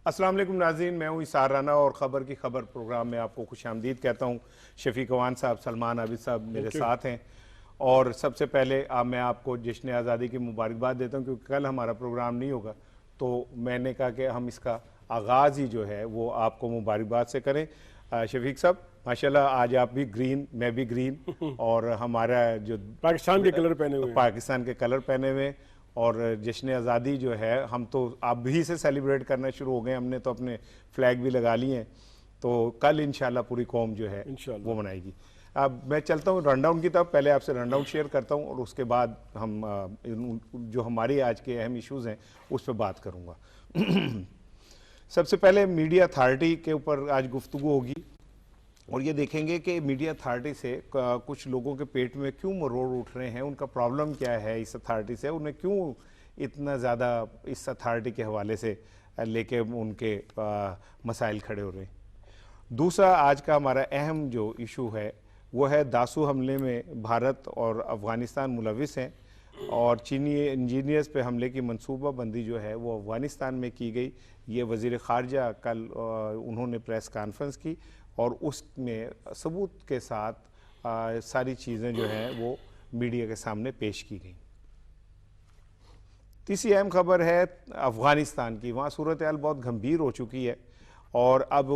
अस्सलाम वालेकुम नाज़रीन, मैं हूँ इसार राना और ख़बर की खबर प्रोग्राम में आपको खुशामदीद कहता हूँ। शफीक अवान साहब, सलमान आबिद साहब मेरे साथ हैं। और सबसे पहले मैं आपको जश्न आज़ादी की मुबारकबाद देता हूँ, क्योंकि कल हमारा प्रोग्राम नहीं होगा तो मैंने कहा कि हम इसका आगाज़ ही जो है वो आपको मुबारकबाद से करें। शफीक साहब माशाल्लाह, आज आप भी ग्रीन, मैं भी ग्रीन और हमारा जो पाकिस्तान के कलर पहने हुए हैं। पाकिस्तान के कलर पहने हुए और जश्न आज़ादी जो है हम तो अभी से सेलिब्रेट करना शुरू हो गए। हमने तो अपने फ्लैग भी लगा लिए हैं, तो कल इंशाल्लाह पूरी कौम जो है वो मनाएगी। अब मैं चलता हूँ रनडाउन की तरफ। पहले आपसे रनडाउन शेयर करता हूँ और उसके बाद हम जो हमारे आज के अहम इश्यूज़ हैं उस पर बात करूँगा। सबसे पहले मीडिया अथॉरिटी के ऊपर आज गुफ्तगू होगी और ये देखेंगे कि मीडिया अथॉरिटी से कुछ लोगों के पेट में क्यों मरोड़ उठ रहे हैं, उनका प्रॉब्लम क्या है इस अथॉरिटी से, उन्हें क्यों इतना ज़्यादा इस अथॉरिटी के हवाले से लेके उनके मसाइल खड़े हो रहे हैं। दूसरा आज का हमारा अहम जो इशू है वो है दासू हमले में भारत और अफ़गानिस्तान मुलविस हैं और चीनी इंजीनियर्स पे हमले की मनसूबा बंदी जो है वो अफ़गानिस्तान में की गई। ये वज़ीर ख़ारजा कल उन्होंने प्रेस कॉन्फ्रेंस की और उसमें सबूत के साथ सारी चीज़ें जो हैं वो मीडिया के सामने पेश की गई। तीसरी अहम खबर है अफ़गानिस्तान की। वहाँ सूरत हाल बहुत गंभीर हो चुकी है और अब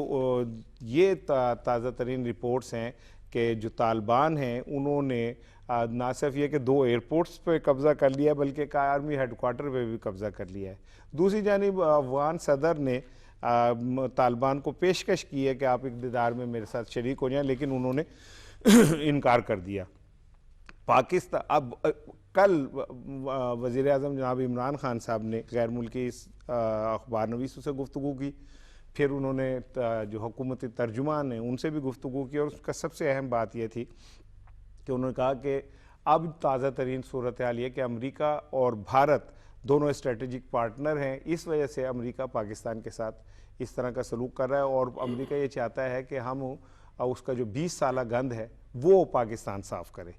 ये ताज़ा तरीन रिपोर्ट्स हैं कि जो तालिबान हैं उन्होंने ना सिर्फ ये कि 2 एयरपोर्ट्स पे कब्ज़ा कर लिया बल्कि एक आर्मी हेडक्वार्टर पे भी कब्ज़ा कर लिया है। दूसरी जानिब अफ़गान सदर ने तालिबान को पेशकश की है कि आप इक़्तिदार में मेरे साथ शरीक हो जाएं, लेकिन उन्होंने इनकार कर दिया। पाकिस्तान अब कल वज़ीर आज़म जनाब इमरान खान साहब ने गैर मुल्की अखबार नवीसों से गुफ्तगू की, फिर उन्होंने जो हुकूमती तर्जुमान हैं उनसे भी गुफ्तगू की और उसका सबसे अहम बात यह थी कि उन्होंने कहा कि अब ताज़ा तरीन सूरत हाल ये कि अमरीका और भारत दोनों स्ट्रेटेजिक पार्टनर हैं। इस वजह से अमेरिका पाकिस्तान के साथ इस तरह का सलूक कर रहा है और अमेरिका ये चाहता है कि हम उसका जो 20 साला गंद है वो पाकिस्तान साफ करे।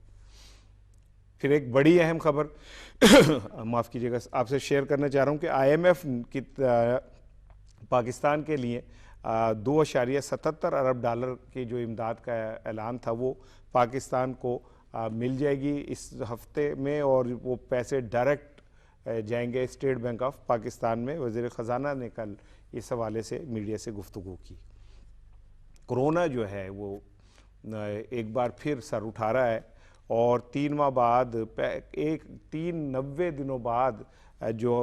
फिर एक बड़ी अहम खबर माफ़ कीजिएगा आपसे शेयर करना चाह रहा हूँ कि IMF की पाकिस्तान के लिए 2.77 अरब डॉलर की जो इमदाद का ऐलान था वो पाकिस्तान को मिल जाएगी इस हफ्ते में और वो पैसे डायरेक्ट जाएंगे स्टेट बैंक ऑफ पाकिस्तान में। वज़ीर ख़जाना ने कल इस हवाले से मीडिया से गुफ्तगू की। कोरोना जो है वो एक बार फिर सर उठा रहा है और 3 माह बाद 93 दिनों बाद जो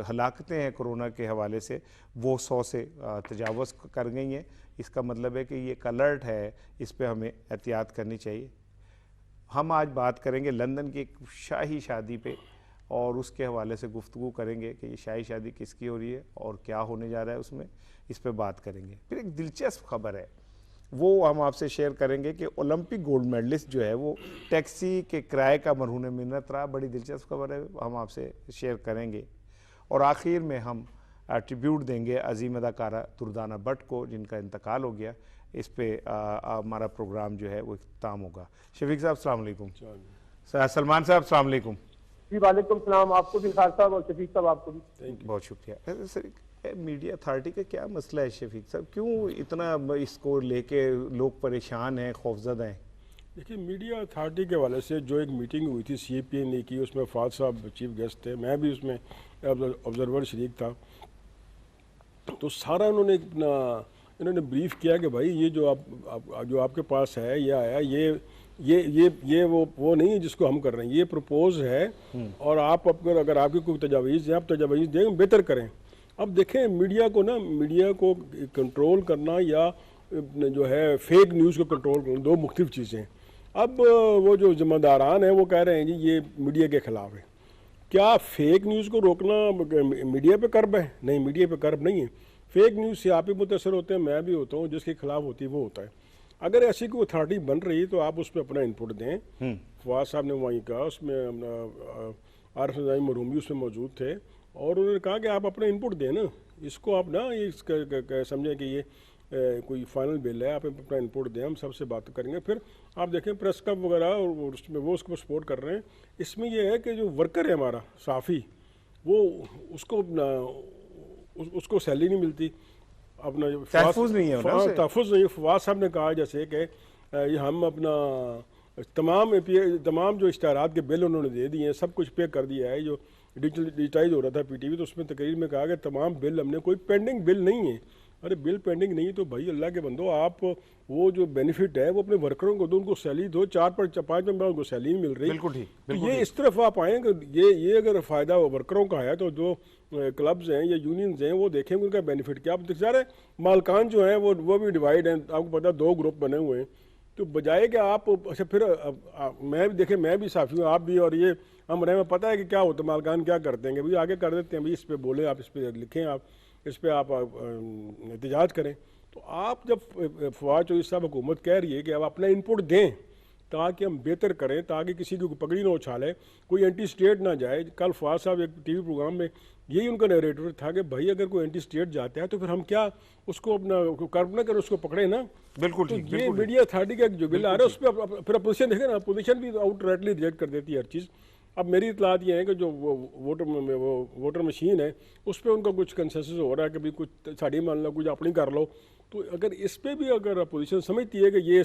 हलाकतें हैं कोरोना के हवाले से वो 100 से तजावज़ कर गई हैं। इसका मतलब है कि ये एक अलर्ट है, इस पे हमें एहतियात करनी चाहिए। हम आज बात करेंगे लंदन की एक शाही शादी पे और उसके हवाले से गुफ्तगू करेंगे कि ये शाही शादी किसकी हो रही है और क्या होने जा रहा है उसमें, इस पे बात करेंगे। फिर एक दिलचस्प खबर है वो हम आपसे शेयर करेंगे कि ओलंपिक गोल्ड मेडलिस्ट जो है वो टैक्सी के किराए का मरहून मिन्नत रहा। बड़ी दिलचस्प खबर है, हम आपसे शेयर करेंगे। और आखिर में हम ट्रिब्यूट देंगे अजीम अदाकारा दुर्दाना भट्ट को जिनका इंतकाल हो गया। इस पे हमारा प्रोग्राम जो है वो इख्तिताम होगा। शफीक साहब अस्सलाम वालेकुम। सलमान साहब अस्सलाम वालेकुम। जी वालेकुम सलाम, आपको भी खास साहब और शफीक साहब आपको भी बहुत शुक्रिया। सर मीडिया अथॉरिटी का क्या मसला है शफीक साहब, क्यों इतना इसको लेके लोग परेशान हैं, खौफजदा हैं? देखिए, मीडिया अथॉरिटी के हवाले से जो एक मीटिंग हुई थी CPA ने की, उसमें फाद साहब चीफ गेस्ट थे, मैं भी उसमें ऑब्जर्वर शरीक था। तो सारा इन्होंने ब्रीफ किया कि भाई ये जो जो आपके पास है ये आया ये वो नहीं है जिसको हम कर रहे हैं, ये प्रपोज है और आप अगर आपकी कोई तजावीज़ है आप तजावीज़ दें, बेहतर करें। अब देखें मीडिया को कंट्रोल करना या जो है फेक न्यूज़ को कंट्रोल करना दो मुख्तलिफ चीज़ें हैं। अब वो जो जिम्मेदारान हैं वो कह रहे हैं जी ये मीडिया के ख़िलाफ़ है। क्या फेक न्यूज़ को रोकना मीडिया पे कर्ब है? नहीं, मीडिया पे कर्ब नहीं है। फेक न्यूज़ से आप भी मुतासर होते हैं, मैं भी होता हूँ, जिसके खिलाफ होती है वो होता है। अगर ऐसी कोई अथॉरिटी बन रही है तो आप उसमें अपना इनपुट दें। फवाद साहब ने वहीं कहा, उसमें आरिफ नज़ामी मरहूम भी उसमें मौजूद थे और उन्होंने कहा कि आप अपना इनपुट दें ना, इसको आप ना ये समझें कि ये कोई फाइनल बिल है, आप अपना इनपुट दें, हम सबसे बात करेंगे। फिर आप देखें प्रेस क्लब वगैरह और उसमें वो उसको सपोर्ट कर रहे हैं। इसमें यह है कि जो वर्कर है हमारा साफ़ी, वो उसको उसको सैलरी नहीं मिलती, अपना तहफ़्फ़ुज़ नहीं है ना उसे। तहफ़्फ़ुज़ नहीं। फवाद साहब ने कहा जैसे कि ये हम अपना तमाम जो इश्तहारात के बिल उन्होंने दे दिए हैं, सब कुछ पे कर दिया है। जो डिजिटाइज हो रहा था पीटीवी, तो उसमें तकरीर में कहा कि तमाम बिल हमने, कोई पेंडिंग बिल नहीं है। अरे बिल पेंडिंग नहीं है तो भाई अल्लाह के बंदो, आप वो जो बेनिफिट है वो अपने वर्करों को दो, उनको सैलरी दो। 4-5 दिन उनको सैलरी नहीं मिल रही। बिल्कुल ठीक, तो बिल्कुल ये ठीक। इस तरफ आप आएँ कि ये अगर फ़ायदा वर्करों का है तो जो क्लब्स हैं या यूनियंस हैं वो देखें उनका बेनिफिट क्या। आप देख जा रहे हैं मालकान जो हैं वो भी डिवाइड हैं, आपको पता है 2 ग्रुप बने हुए हैं। तो बजाय कि आप अच्छा फिर मैं भी देखें, मैं भी साफ़ी हूँ, आप भी, और ये हम रहे में पता है कि क्या होता है, मालकान क्या करते हैं, भाई आगे कर देते हैं, भाई इस पे बोले, आप इस पे लिखें, आप इस पे आप एहतजाज करें। तो आप जब फवाद चौधरी साहब हुकूमत कह रही है कि आप अपना इनपुट दें ताकि हम बेहतर करें, ताकि किसी की पकड़ी ना उछाले, कोई एंटी स्टेट ना जाए। कल फवाद साहब एक टीवी प्रोग्राम में यही उनका नैरेटिव था कि भाई अगर कोई एंटी स्टेट जाता है तो फिर हम क्या उसको अपना कर्म ना करें, उसको पकड़े ना। बिल्कुल तो ठीक, ये बिल्कुल मीडिया अथॉरिटी का जो बिल आ रहा है उस पर फिर अपोजिशन देखें ना, अपोजिशन भी आउटराइटली रिजेक्ट कर देती है हर चीज़। अब मेरी इतलात ये है कि जो वो वोटर मशीन है उस पर उनका कुछ कंसेंसस हो रहा है कि भाई कुछ साड़ी मान लो, कुछ अपनी कर लो। तो अगर इस पर भी अगर अपोजिशन समझती है कि ये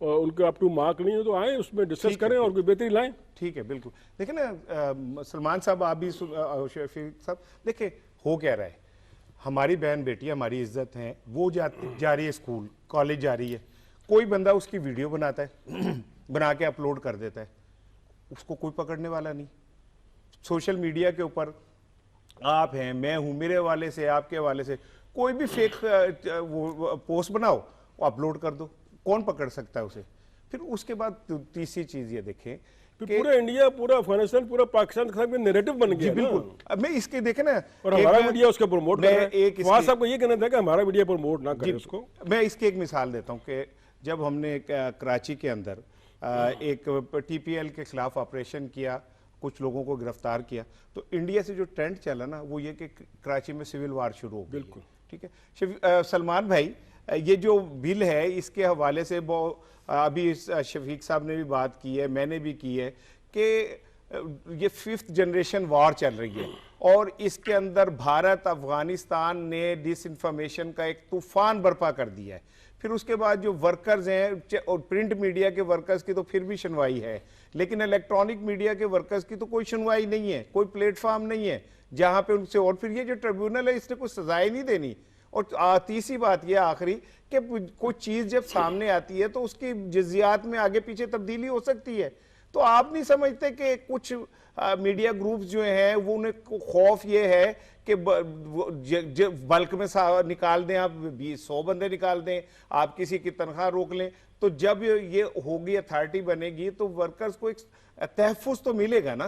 उनका अप टू मार्क नहीं है तो आए उसमें डिस्कस करें और कोई बेहतरी लाएं। ठीक है, बिल्कुल। देखिए ना सलमान साहब, आप भी शफीक साहब, देखिए हो क्या रहा है, हमारी बहन बेटी हमारी इज्जत है, वो जा रही है स्कूल कॉलेज जा रही है, कोई बंदा उसकी वीडियो बनाता है बना के अपलोड कर देता है, उसको कोई पकड़ने वाला नहीं। सोशल मीडिया के ऊपर आप हैं, मैं हूं, मेरे हवाले से आपके हवाले से कोई भी फेक वो पोस्ट बनाओ, वो अपलोड कर दो, कौन पकड़ सकता है उसे। फिर उसके बाद तीसरी चीज ये देखें कि पूरा इंडिया, पूरा अफगानिस्तान, पूरा पाकिस्तान का नैरेटिव बन गया। बिल्कुल। अब मैं इसके देखे ना, और हमारा मीडिया उसको प्रमोट कर रहा है। फवाद साहब को ये कहना था कि हमारा मीडिया प्रमोट ना करे उसको। मैं इसकी एक मिसाल देता हूं कि जब हमने कराची के अंदर एक टीपीएल के खिलाफ ऑपरेशन किया, कुछ लोगों को गिरफ्तार किया, तो इंडिया से जो ट्रेंड चला ना वो ये कि कराची में सिविल वार शुरू हो गई। बिल्कुल ठीक है। सलमान भाई, ये जो बिल है इसके हवाले से अभी शफीक साहब ने भी बात की है, मैंने भी की है कि ये 5th जनरेशन वॉर चल रही है और इसके अंदर भारत अफगानिस्तान ने डिसइंफॉर्मेशन का एक तूफान बर्पा कर दिया है। फिर उसके बाद जो वर्कर्स हैं, और प्रिंट मीडिया के वर्कर्स की तो फिर भी सुनवाई है, लेकिन इलेक्ट्रॉनिक मीडिया के वर्कर्स की तो कोई सुनवाई नहीं है, कोई प्लेटफॉर्म नहीं है जहां पे उनसे, और फिर ये जो ट्रिब्यूनल है इसने कोई सजाएं नहीं देनी। और तीसरी बात यह आखिरी कि कोई चीज जब सामने आती है तो उसकी जजियात में आगे पीछे तब्दीली हो सकती है। तो आप नहीं समझते कि कुछ मीडिया ग्रुप्स जो हैं वो उन्हें खौफ ये है कि बल्क में निकाल दें, आप 100 बंदे निकाल दें, आप किसी की तनख्वाह रोक लें, तो जब ये होगी, अथॉरिटी बनेगी, तो वर्कर्स को एक तहफ़्फ़ुज़ तो मिलेगा ना।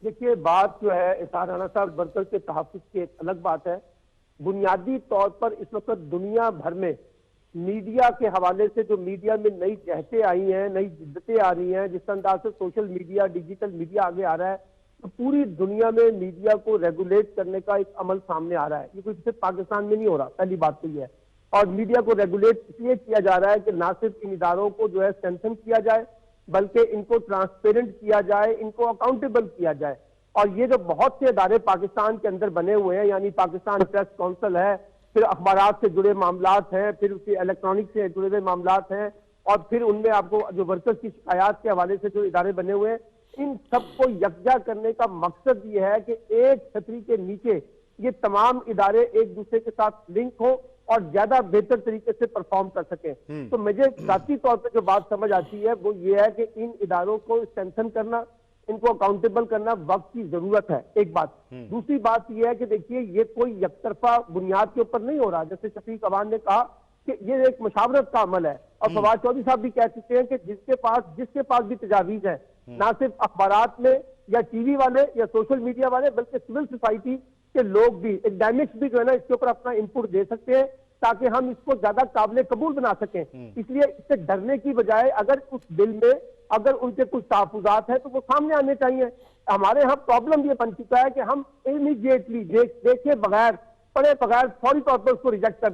देखिए बात जो है इरफान राणा साहब, वर्कर्स के तहफ़्फ़ुज़ की एक अलग बात है। बुनियादी तौर पर इस वक्त दुनिया भर में मीडिया के हवाले से जो मीडिया में नई जहतें आई हैं, नई जिद्दतें आ रही हैं, जिस अंदाज से सोशल मीडिया, डिजिटल मीडिया आगे आ रहा है, तो पूरी दुनिया में मीडिया को रेगुलेट करने का एक अमल सामने आ रहा है। ये कोई सिर्फ पाकिस्तान में नहीं हो रहा, पहली बात तो ये है। और मीडिया को रेगुलेट इसलिए किया जा रहा है कि ना सिर्फ इन इदारों को जो है स्ट्रेंथन किया जाए, बल्कि इनको ट्रांसपेरेंट किया जाए, इनको अकाउंटेबल किया जाए। और ये जो बहुत से इदारे पाकिस्तान के अंदर बने हुए हैं, यानी पाकिस्तान प्रेस काउंसिल है, फिर अखबारात से जुड़े मामलात हैं, फिर उसके इलेक्ट्रॉनिक से जुड़े हुए मामलात हैं, और फिर उनमें आपको जो वर्कर्स की शिकायत के हवाले से जो इदारे बने हुए हैं, इन सबको यकजा करने का मकसद ये है कि एक छतरी के नीचे ये तमाम इदारे एक दूसरे के साथ लिंक हो और ज्यादा बेहतर तरीके से परफॉर्म कर सकें। तो मुझे जाती तौर पर जो बात समझ आती है वो ये है कि इन इदारों को स्ट्रेंथन करना, इनको अकाउंटेबल करना वक्त की जरूरत है, एक बात। दूसरी बात यह है कि देखिए ये कोई यकतरफा बुनियाद के ऊपर नहीं हो रहा। जैसे शफीक अवान ने कहा कि ये एक मशावरत का अमल है, और फवाद चौधरी साहब भी कह चुके हैं कि जिसके पास भी तजावीज है, ना सिर्फ अखबारात में या टीवी वाले या सोशल मीडिया वाले, बल्कि सिविल सोसाइटी के लोग भी, एकेडमिक्स भी जो है ना इसके ऊपर अपना इनपुट दे सकते हैं, ताकि हम इसको ज्यादा काबिल कबूल बना सकें। इसलिए इससे डरने की बजाय अगर उस बिल में अगर उनके कुछ तहफुजात है तो वो सामने आने चाहिए। हमारे यहाँ प्रॉब्लम ये बन चुका है कि हम इमीडिएटली देखे बगैर, पढ़े बगैर फौरी तौर पर उसको रिजेक्ट कर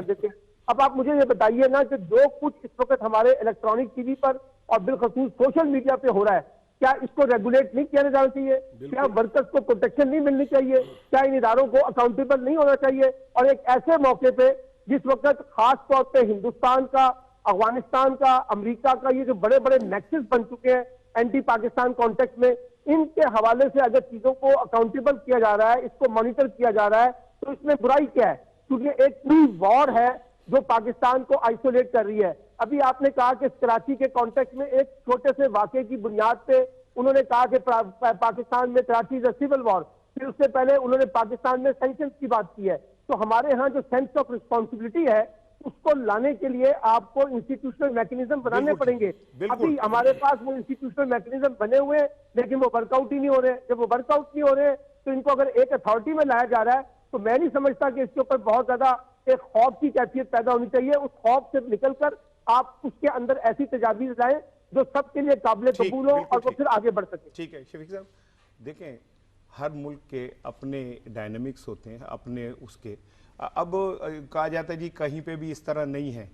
देते हैं। अब आप मुझे ये बताइए ना कि जो कुछ इस वक्त हमारे इलेक्ट्रॉनिक टीवी पर और बिलखसूस सोशल मीडिया पे हो रहा है, क्या इसको रेगुलेट नहीं किया जाना चाहिए? क्या वर्कर्स को प्रोटेक्शन नहीं मिलनी चाहिए? क्या इन इदारों को अकाउंटेबल नहीं होना चाहिए? और एक ऐसे मौके पे जिस वक्त खास तौर पे हिंदुस्तान का, अफगानिस्तान का, अमेरिका का ये जो बड़े बड़े नेक्सस बन चुके हैं एंटी पाकिस्तान कॉन्टेक्स्ट में, इनके हवाले से अगर चीजों को अकाउंटेबल किया जा रहा है, इसको मॉनिटर किया जा रहा है, तो इसमें बुराई क्या है? क्योंकि एक पूरी वॉर है जो पाकिस्तान को आइसोलेट कर रही है। अभी आपने कहा कि कराची के कॉन्टेक्स्ट में एक छोटे से वाकये की बुनियाद पे उन्होंने कहा कि पाकिस्तान में Karachi is a civil war, फिर उससे पहले उन्होंने पाकिस्तान में सैंक्शंस की बात की है। तो हमारे यहाँ जो सेंस ऑफ रिस्पॉन्सिबिलिटी है उसको लाने के लिए आपको इंस्टीट्यूशनल मैकेनिज्म बनाने पड़ेंगे। अभी हमारे पास वो इंस्टीट्यूशनल मैकेनिज्म बने हुए हैं लेकिन वो वर्कआउट ही नहीं हो रहे। जब वो वर्कआउट नहीं हो रहे तो इनको अगर एक अथॉरिटी में लाया जा रहा है तो मैं नहीं समझता कि इसके ऊपर बहुत ज्यादा एक खौफ की कैफियत पैदा होनी चाहिए। उस खौफ से निकलकर आप उसके अंदर ऐसी तजावीज लाएं जो सबके लिए काबिल कबूल हो और वो फिर आगे बढ़ सके। ठीक है शफीक साहब, देखें हर मुल्क के अपने डायनामिक्स होते हैं, अपने उसके अब कहा जाता है जी कहीं पे भी इस तरह नहीं है,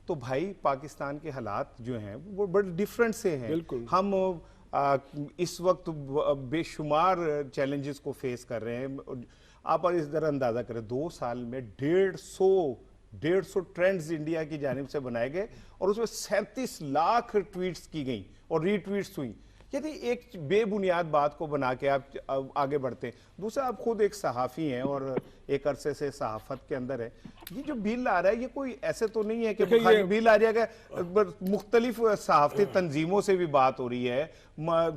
तो भाई पाकिस्तान के हालात जो हैं वो बड़े डिफरेंट से हैं। हम इस वक्त बेशुमार चैलेंजेस को फेस कर रहे हैं। आप इस तरह अंदाजा करें 2 साल में 150 ट्रेंड्स इंडिया की जानिब से बनाए गए और उसमें 37 लाख ट्वीट्स की गई और रीट्वीट्स हुई। यदि एक बेबुनियाद बात को बना के आप आगे बढ़ते हैं। दूसरा, आप खुद एक सहाफ़ी हैं और एक अरसे से सहाफत के अंदर है। ये जो बिल आ रहा है ये कोई ऐसे तो नहीं है कि बिल आ जाएगा, मुख्तलिफ सहाफ़ती तंजीमों से भी बात हो रही है,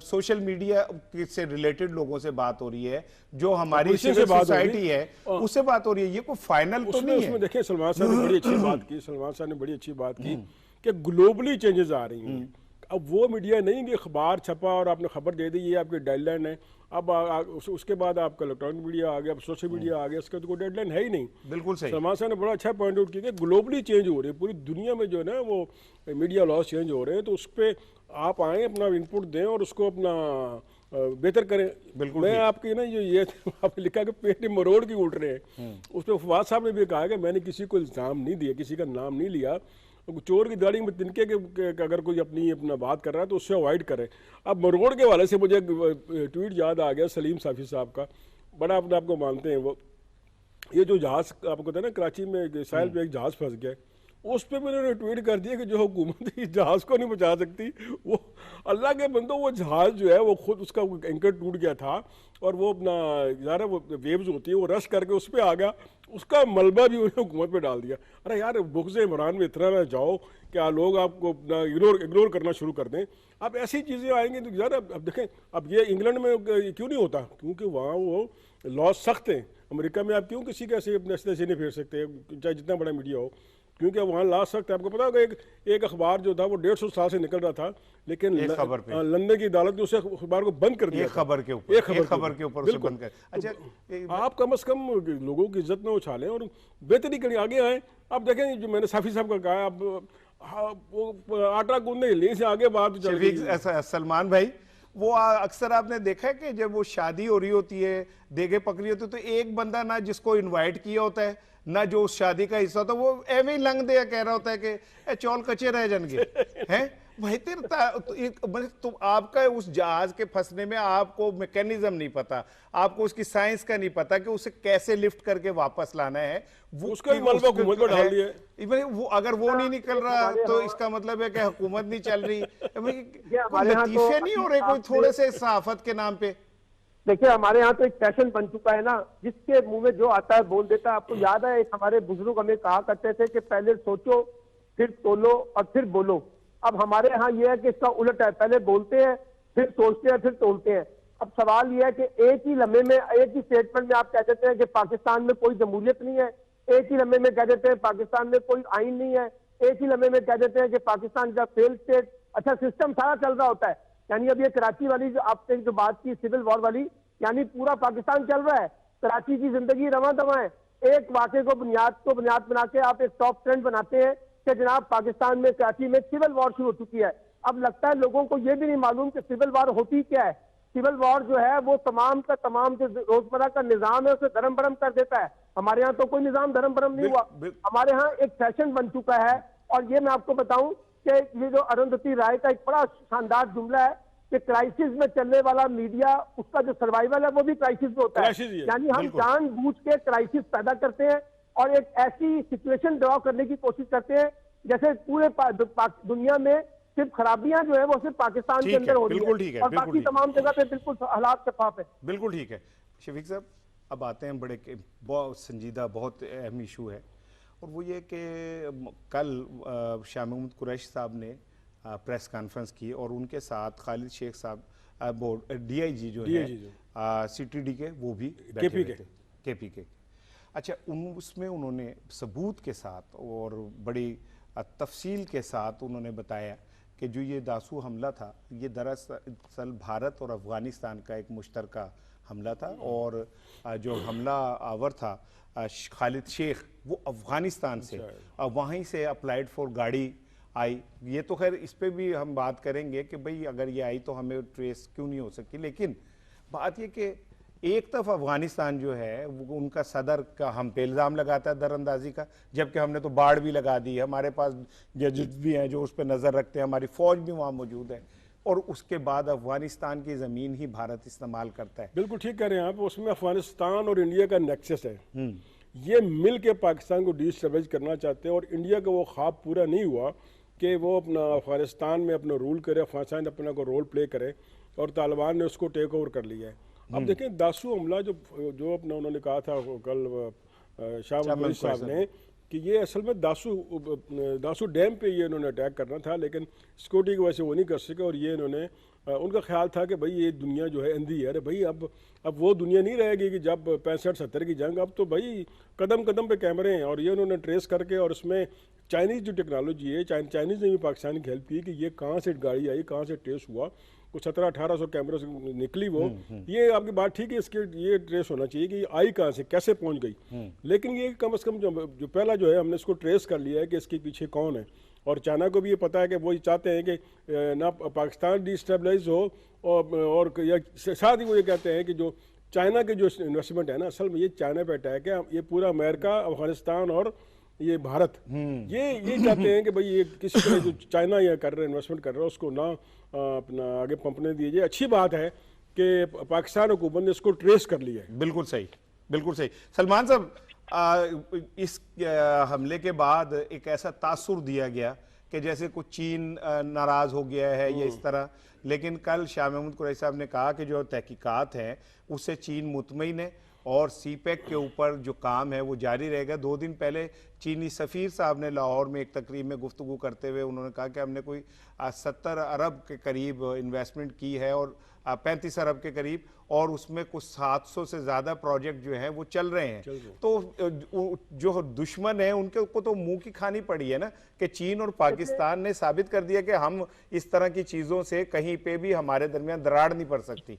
सोशल मीडिया से रिलेटेड लोगों से बात हो रही है, जो हमारी सिविल सोसाइटी है उससे बात हो रही है। ये कोई फाइनल तो नहीं है। देखिए सलमान साहब ने बड़ी अच्छी बात की, सलमान साहब ने बड़ी अच्छी बात की कि ग्लोबली चेंजेस आ रही हैं। अब वो मीडिया नहीं कि अखबार छपा और आपने खबर दे दी ये आपकी डेडलाइन है, अब उसके बाद आपका इलेक्ट्रॉनिक मीडिया आ गया, अब सोशल मीडिया आ गया, इसका तो कोई डेडलाइन है ही नहीं। बिल्कुल सही। सलमान साहब ने बड़ा अच्छा पॉइंट आउट किया कि ग्लोबली चेंज हो रही है, पूरी दुनिया में जो है ना वो मीडिया लॉज चेंज हो रहे हैं, तो उस पर आप आएँ, अपना इनपुट दें और उसको अपना बेहतर करें। बिल्कुल मैं आपकी ना ये आपने लिखा कि पेट मरोड़ की उठ रहे हैं, उस पर फवाद साहब ने भी कहा कि मैंने किसी को इल्ज़ाम नहीं दिया, किसी का नाम नहीं लिया, चोर की दाढ़ी में तिनके के अगर कोई अपना बात कर रहा है तो उससे अवॉइड करें। अब मरोड़ के वाले से मुझे ट्वीट याद आ गया सलीम साफ़ी साहब का, बड़ा अपने आप को मानते हैं वो। ये जो जहाज़ आपको पता है ना कराची में साहिल पे एक जहाज़ फंस गया, उस पर मैंने ट्वीट कर दिया कि जो हुकूमत इस जहाज़ को नहीं बचा सकती, वो अल्लाह के बंदो वो जहाज़ जो है वो खुद उसका एंकर टूट गया था और वो अपना यार वो वेव्स होती है वो रश करके उस पर आ गया, उसका मलबा भी उन्हें हुकूमत पे डाल दिया। अरे यार बुग़्ज़ इमरान में इतना ना जाओ क्या लोग आपको इग्नोर करना शुरू कर दें। अब ऐसी चीज़ें आएंगी तो यार अब देखें, अब ये इंग्लैंड में क्यों नहीं होता, क्योंकि वहाँ वो लॉज सख्त हैं। अमेरिका में आप क्यों किसी का ऐसे नहीं फेर सकते, चाहे जितना बड़ा मीडिया हो, क्योंकि वहाँ ला सकते। आपको पता होगा एक अखबार जो था वो 150 साल से निकल रहा था, लेकिन लंदन की अदालत ने उस अखबार को बंद कर दिया। एक खबर के ऊपर उसे बंद कर। अच्छा, आप कम से कम लोगों की इज्जत न उछालें और बेहतरी करें, आगे आए। अब देखें जो मैंने साफ़ी साहब का कहा, अब वो आटा गूंदने हिलने से आगे बात चल रही है। सलमान भाई, वो अक्सर आपने देखा है कि जब वो शादी हो रही होती है, देगे पकड़ी होती है, तो एक बंदा ना जिसको इनवाइट किया होता है ना जो उस शादी का हिस्सा होता है, वो एवं ही लंग दे कह रहा होता है कि चौल कच्चे रह जाएंगे हैं भाई तो आपका उस जहाज के फंसने में आपको मैकेनिज्म नहीं पता, आपको उसकी साइंस का नहीं पता कि उसे कैसे लिफ्ट करके वापस लाना है। वो उसका मलबा हुकूमत को डाल दिया। वो अगर वो नहीं निकल रहा तो इसका मतलब है कि हुकूमत नहीं चल रही। लतीफे नहीं हो रहे कोई थोड़े से सहाफत के नाम पे? देखिए हमारे यहाँ तो एक फैशन बन चुका है ना, जिसके मुंह में जो आता है बोल देता है। आपको याद है एक हमारे बुजुर्ग हमें कहा करते थे कि पहले सोचो फिर तोलो और फिर बोलो। अब हमारे यहाँ ये है कि इसका उलट है, पहले बोलते हैं फिर सोचते हैं फिर तोलते हैं। अब सवाल यह है कि एक ही लम्हे में, एक ही स्टेटमेंट में आप कह देते हैं कि पाकिस्तान में कोई जमहूरियत नहीं है, एक ही लम्हे में कह देते हैं पाकिस्तान में कोई आइन नहीं है, एक ही लम्हे में कह देते हैं कि पाकिस्तान का फेल स्टेट। अच्छा, सिस्टम सारा चल रहा होता है। यानी अब ये कराची वाली जो आपने जो बात की सिविल वॉर वाली, यानी पूरा पाकिस्तान चल रहा है, कराची की जिंदगी रवां दवा है। एक वाक़े को बुनियाद बना के आप एक टॉप ट्रेंड बनाते हैं कि जनाब पाकिस्तान में कराची में सिविल वॉर शुरू हो चुकी है। अब लगता है लोगों को यह भी नहीं मालूम कि सिविल वॉर होती क्या है। सिविल वॉर जो है वो तमाम का तमाम जो रोजमर्रा का निजाम है उसे धर्म भरम कर देता है। हमारे यहाँ तो कोई निजाम धर्म भरम नहीं हुआ, हमारे यहाँ एक फैशन बन चुका है। और ये मैं आपको बताऊं कि ये जो अरुंधति राय का एक बड़ा शानदार जुमला है कि क्राइसिस में चलने वाला मीडिया, उसका जो सर्वाइवल है वो भी क्राइसिस में होता है। क्राइसिस ही है, यानी हम जानबूझ के क्राइसिस पैदा करते हैं और एक ऐसी सिचुएशन ड्रॉ करने की कोशिश करते हैं जैसे पूरे दुनिया में सिर्फ खराबियां जो है वो सिर्फ पाकिस्तान के अंदर हो रही है और बाकी तमाम जगह पे बिल्कुल हालात शफाफ है। बिल्कुल ठीक है। शफीक साहब, अब आते हैं बड़े बहुत संजीदा, बहुत अहम इशू है, और वो ये कि कल शाह महमूद कुरैशी साहब ने प्रेस कॉन्फ्रेंस की और उनके साथ खालिद शेख साहब, बोर्ड डीआईजी जो है सीटीडी के, वो भी केपी के। अच्छा, उसमें उन्होंने सबूत के साथ और बड़ी तफसील के साथ उन्होंने बताया कि जो ये दासू हमला था, ये दरअसल भारत और अफ़गानिस्तान का एक मुश्तरका हमला था, और जो हमला आवर था खालिद शेख, वो अफ़गानिस्तान से, वहीं से अप्लाइड फॉर गाड़ी आई। ये तो खैर इस पे भी हम बात करेंगे कि भाई अगर ये आई तो हमें ट्रेस क्यों नहीं हो सकी, लेकिन बात ये कि एक तरफ अफगानिस्तान जो है वो उनका सदर का हम पे इल्ज़ाम लगाता है दरअंदाजी का, जबकि हमने तो बाढ़ भी लगा दी है, हमारे पास गैजेट्स भी हैं जो उस पर नज़र रखते हैं, हमारी फ़ौज भी वहाँ मौजूद है, और उसके बाद अफगानिस्तान की ज़मीन ही भारत इस्तेमाल करता है। बिल्कुल ठीक कह रहे हैं आप। उसमें अफगानिस्तान और इंडिया का नेक्सस है, ये मिल के पाकिस्तान को डिस्टेबलाइज करना चाहते हैं, और इंडिया का वो ख्वाब पूरा नहीं हुआ कि वो अपना अफगानिस्तान में अपना रूल करे, अफगानिस्तान अपना को रोल प्ले करे, और तालिबान ने उसको टेक ओवर कर लिया है। अब देखें दासू हमला जो अपना उन्होंने कहा था कल शाह महमूद साहब ने कि ये असल में दासू डैम पे ये इन्होंने अटैक करना था, लेकिन सिक्योरिटी की वजह से वो नहीं कर सके, और ये इन्होंने उनका ख्याल था कि भाई ये दुनिया जो है अंधी है। अरे भाई अब वो दुनिया नहीं रहेगी कि जब 65-70 की जंग, अब तो भाई कदम कदम पे कैमरे हैं, और ये उन्होंने ट्रेस करके, और उसमें चाइनीज़ जो टेक्नोलॉजी है, चाइनीज़ ने भी पाकिस्तान की हेल्प की कि ये कहाँ से गाड़ी आई, कहाँ से ट्रेस हुआ, कुछ 1700-1800 कैमरों से निकली वो। ये आपकी बात ठीक है, इसके ये ट्रेस होना चाहिए कि आई कहाँ से, कैसे पहुँच गई, लेकिन ये कम से कम जो पहला जो है हमने इसको ट्रेस कर लिया है कि इसके पीछे कौन है, और चाइना को भी ये पता है कि वो चाहते हैं कि ना पाकिस्तान डिस्टेबलाइज हो, और साथ ही वो ये कहते हैं कि जो चाइना के जो इन्वेस्टमेंट है ना, असल में ये चाइना पे अटैक है, ये पूरा अमेरिका, अफगानिस्तान और ये भारत, ये चाहते हैं कि भाई ये किसी तरह जो चाइना ये कर रहा है, इन्वेस्टमेंट कर रहा है, उसको ना अपना आगे पंपने दीजिए। अच्छी बात है कि पाकिस्तान हुकूमत ने इसको ट्रेस कर लिया है। बिल्कुल सही, बिल्कुल सही। सलमान साहब, इस हमले के बाद एक ऐसा तासुर दिया गया कि जैसे कुछ चीन नाराज हो गया है या इस तरह, लेकिन कल शाह महमूद कुरैशी साहब ने कहा कि जो तहकीकात हैं उससे चीन मुतमईन है, और सीपैक के ऊपर जो काम है वो जारी रहेगा। 2 दिन पहले चीनी सफ़ीर साहब ने लाहौर में एक तकरीब में गुफ्तगू करते हुए उन्होंने कहा कि हमने कोई 70 अरब के करीब इन्वेस्टमेंट की है, और 35 अरब के करीब, और उसमें कुछ 700 से ज़्यादा प्रोजेक्ट जो हैं वो चल रहे हैं। तो जो दुश्मन है उनके को तो मुंह की खानी पड़ी है ना, कि चीन और पाकिस्तान ने साबित कर दिया कि हम इस तरह की चीज़ों से कहीं पे भी हमारे दरमियान दरार नहीं पड़ सकती।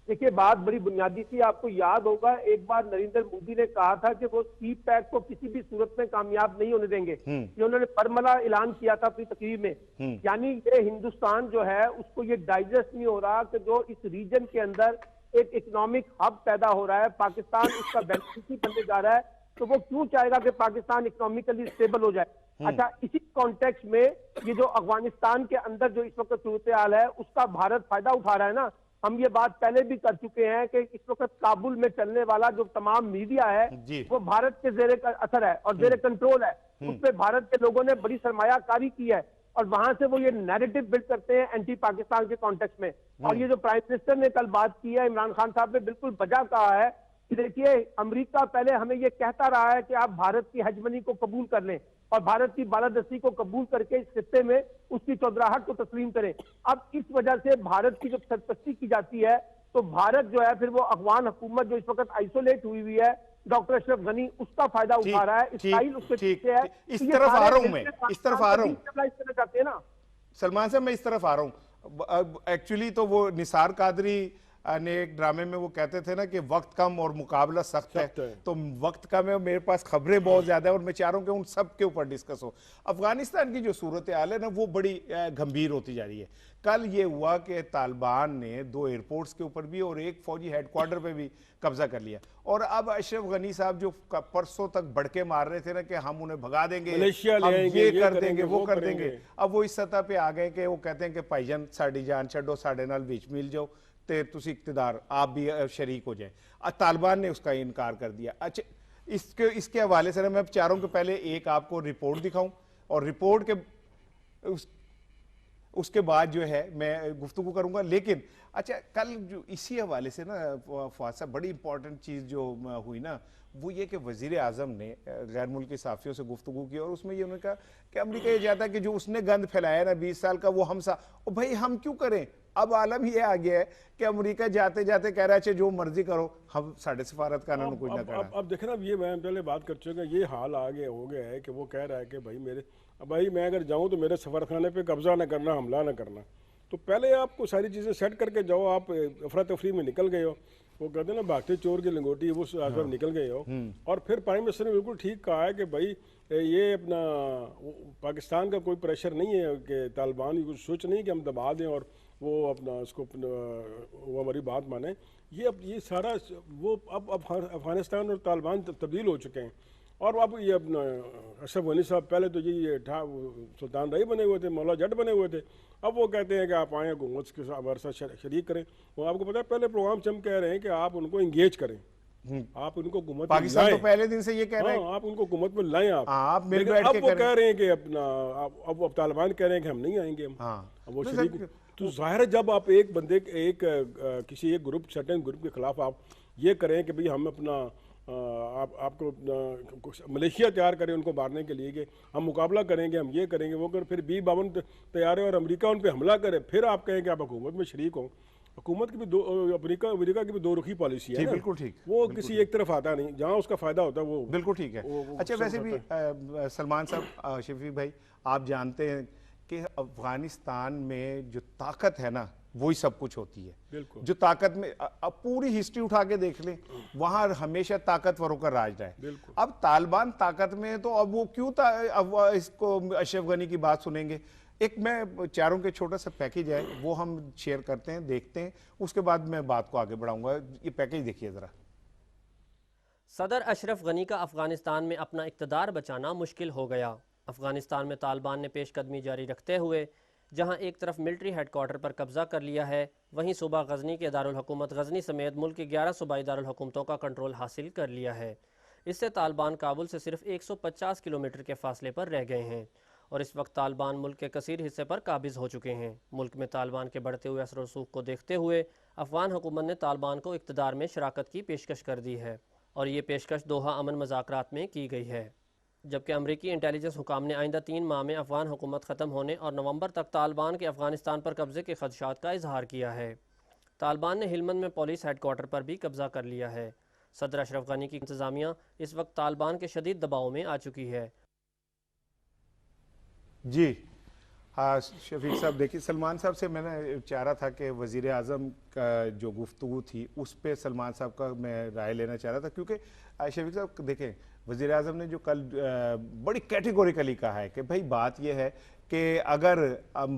देखिए, बात बड़ी बुनियादी थी। आपको याद होगा एक बार नरेंद्र मोदी ने कहा था कि वो सी पैक को किसी भी सूरत में कामयाब नहीं होने देंगे, ये उन्होंने बरमला ऐलान किया था अपनी तकरीर में। यानी ये हिंदुस्तान जो है उसको ये डाइजेस्ट नहीं हो रहा कि जो इस रीजन के अंदर एक इकोनॉमिक हब पैदा हो रहा है, पाकिस्तान उसका बेनिफिशियरी बनने जा रहा है, तो वो क्यों चाहेगा कि पाकिस्तान इकोनॉमिकली स्टेबल हो जाए। अच्छा, इसी कॉन्टेक्स्ट में ये जो अफगानिस्तान के अंदर जो इस वक्त सूरत हाल है उसका भारत फायदा उठा रहा है ना। हम ये बात पहले भी कर चुके हैं कि इस वक्त काबुल में चलने वाला जो तमाम मीडिया है वो भारत के जेरे असर है और जेरे कंट्रोल है। उसपे भारत के लोगों ने बड़ी सरमायाकारी की है, और वहां से वो ये नैरेटिव बिल्ड करते हैं एंटी पाकिस्तान के कॉन्टेक्स्ट में। और ये जो प्राइम मिनिस्टर ने कल बात की है, इमरान खान साहब ने बिल्कुल बजा कहा है कि देखिए, अमेरिका पहले हमें ये कहता रहा है कि आप भारत की हेजमनी को कबूल कर लें और भारत की बालादस्ती को कबूल करके इस खित्ते में उसकी चौधराहट को तस्लीम करें। अब इस वजह से भारत की जब सरपरस्ती की जाती है तो भारत जो है फिर वो अफगान हुकूमत जो इस वक्त आइसोलेट हुई हुई है, डॉक्टर अशरफ गनी, उसका फायदा उठा रहा है। इसराइल उसके पीछे है। इस तरफ आ रहा हूं मैं, इस तरफ आ रहा हूं करना चाहते हैं ना सलमान साहब, मैं इस तरफ आ रहा हूं। एक्चुअली तो वो निसार कादरी ने एक ड्रामे में वो कहते थे ना कि वक्त कम और मुकाबला सख्त है, तो वक्त कम है और मेरे पास खबरें बहुत ज्यादा है और मैं चाह रहा हूं कि उन सब के ऊपर डिस्कस हो। अफगानिस्तान की जो सूरत हाल है ना वो बड़ी गंभीर होती जा रही है। कल ये हुआ कि तालिबान ने 2 एयरपोर्ट्स के ऊपर भी और एक फौजी हेडक्वार्टर पे भी कब्जा कर लिया, और अब अशरफ गनी साहब जो परसों तक भड़के मार रहे थे ना कि हम उन्हें भगा देंगे, हम ये कर देंगे, वो कर देंगे, अब वो इस सतह पे आ गए कि वो कहते हैं कि भाईजान साड़ी जान छो, साढ़े नाल बीच मिल जाओ ते तुसी इख्तिदार आप भी शरीक हो जाए। तालिबान ने उसका इनकार कर दिया। अच्छा, इसके हवाले से मैं चाह रहा हूं कि पहले एक आपको रिपोर्ट दिखाऊं और रिपोर्ट के उसके बाद जो है मैं गुफ्तगू करूंगा। लेकिन अच्छा, कल जो इसी हवाले से ना फवाद साहब बड़ी इंपॉर्टेंट चीज़ जो हुई ना वो ये कि वजीर आजम ने गैर मुल्की साफियों से गुफ्तगू की और उसमें ये उन्होंने कहा कि अमरीका ये चाहता है कि जो उसने गंद फैलाया ना 20 साल का वो हम सा, और भाई हम क्यों करें? अब आलम ये आ गया है कि अमेरिका जाते जाते कह रहा है जो मर्जी करो, हम साढ़े सफारत का कुछ ना करा। अब देखे ना, ये मैं पहले बात कर चुका, ये हाल आगे हो गया है कि वो कह रहा है कि भाई मैं अगर जाऊं तो मेरे सफर खाने पे कब्जा ना करना, हमला ना करना। तो पहले आपको सारी चीज़ें सेट करके जाओ, आप अफरा तफरी में निकल गए हो, वो कहते हैं ना भागते चोर की लंगोटी, वो आप निकल गए हो। और फिर प्राइम मिनिस्टर ने बिल्कुल ठीक कहा है कि भाई ये अपना पाकिस्तान का कोई प्रेशर नहीं है कि तालिबान कुछ सोच नहीं कि हम दबा दें और वो अपना उसको वो हमारी बात माने। ये सारा वो अब अफगानिस्तान और तालिबान तब्दील हो चुके हैं। और अब ये अपना अशरफ गनी साहब पहले तो ये सुल्तान रही बने हुए थे, मौला जट बने हुए थे, अब वो कहते हैं कि आप आएँ हुकूमत के हमारे साथ शरीक करें। वो आपको पता है पहले प्रोग्राम से हम कह रहे हैं कि आप उनको इंगेज करें, आप उनको हुकूमत पाकिस्तान तो पहले दिन से ये कह रहे हैं आप उनको हुकूमत में लाएं आप मिल बैठ के अब वो कह रहे हैं कि अपना अब तालिबान कह रहे हैं कि हम नहीं आएंगे, अब वो शरीक। तो जाहिर है जब आप एक बंदे किसी एक ग्रुप सर्टेन ग्रुप के खिलाफ आप ये करें कि भाई हम अपना आपको मलेशिया तैयार करें उनको मारने के लिए कि हम मुकाबला करेंगे, हम ये करेंगे वो कर, फिर B-52 तैयार है और अमेरिका उन पे हमला करे, फिर आप कहें कि आप हुकूमत में शरीक हो। हुकूमत की भी अमेरिका की भी दो रुखी पॉलिसी है, बिल्कुल ठीक, वो किसी एक तरफ आता नहीं, जहाँ उसका फायदा होता है वो बिल्कुल ठीक है। अच्छा, वैसे भी सलमान साहब, शफीक भाई, आप जानते हैं कि अफगानिस्तान में जो ताकत है ना वही सब कुछ होती है। जो ताकत में अब पूरी हिस्ट्री उठा के देख लें, वहां हमेशा ताकतवरों का राज रहा है। अब तालिबान ताकत में है तो अब वो क्यों अब इसको अशरफ गनी की बात सुनेंगे? एक मैं चारों के छोटा सा पैकेज है वो हम शेयर करते हैं, देखते हैं, उसके बाद मैं बात को आगे बढ़ाऊंगा। ये पैकेज देखिए जरा। सदर अशरफ गनी का अफगानिस्तान में अपना इक़्तिदार बचाना मुश्किल हो गया। अफगानिस्तान में तालिबान ने पेशकदमी जारी रखते हुए जहां एक तरफ मिलिट्री हेडक्वार्टर पर कब्जा कर लिया है, वहीं सूबा गजनी के दारुल हुकूमत गजनी समेत मुल्क के 11 सूबाई दारुल हुकूमतों का कंट्रोल हासिल कर लिया है। इससे तालिबान काबुल से सिर्फ 150 किलोमीटर के फासले पर रह गए हैं और इस वक्त तालिबान मुल्क के कसीर हिस्से पर काबिज हो चुके हैं। मुल्क में तालिबान के बढ़ते हुए असर रसूख को देखते हुए अफगान हुकूमत ने तालिबान को इक़्तिदार में शराकत की पेशकश कर दी है और ये पेशकश दोहा अमन मज़ाकरात में की गई है। जबकि अमरीकी इंटेलिजेंस हुकाम ने आइंदा 3 माह में अफगान हुकूमत ख़त्म होने और नवंबर तक तालिबान के अफगानिस्तान पर कब्जे के खदशात का इजहार किया है। तालिबान ने हिलमंद में पुलिस हेडक्वार्टर पर भी कब्जा कर लिया है। सदर अशरफ गनी की इंतज़ामिया इस वक्त तालिबान के शदीद दबाव में आ चुकी है। जी हाँ शफीक साहब, देखिए सलमान साहब से मैंने चाह रहा था कि वज़ीर आज़म का जो गुफ्तगू थी उस पर सलमान साहब का मैं राय लेना चाह रहा था, क्योंकि शफीक साहब देखें वज़ीर आज़म ने जो कल बड़ी कैटेगोरिकली कहा है कि भाई बात यह है कि अगर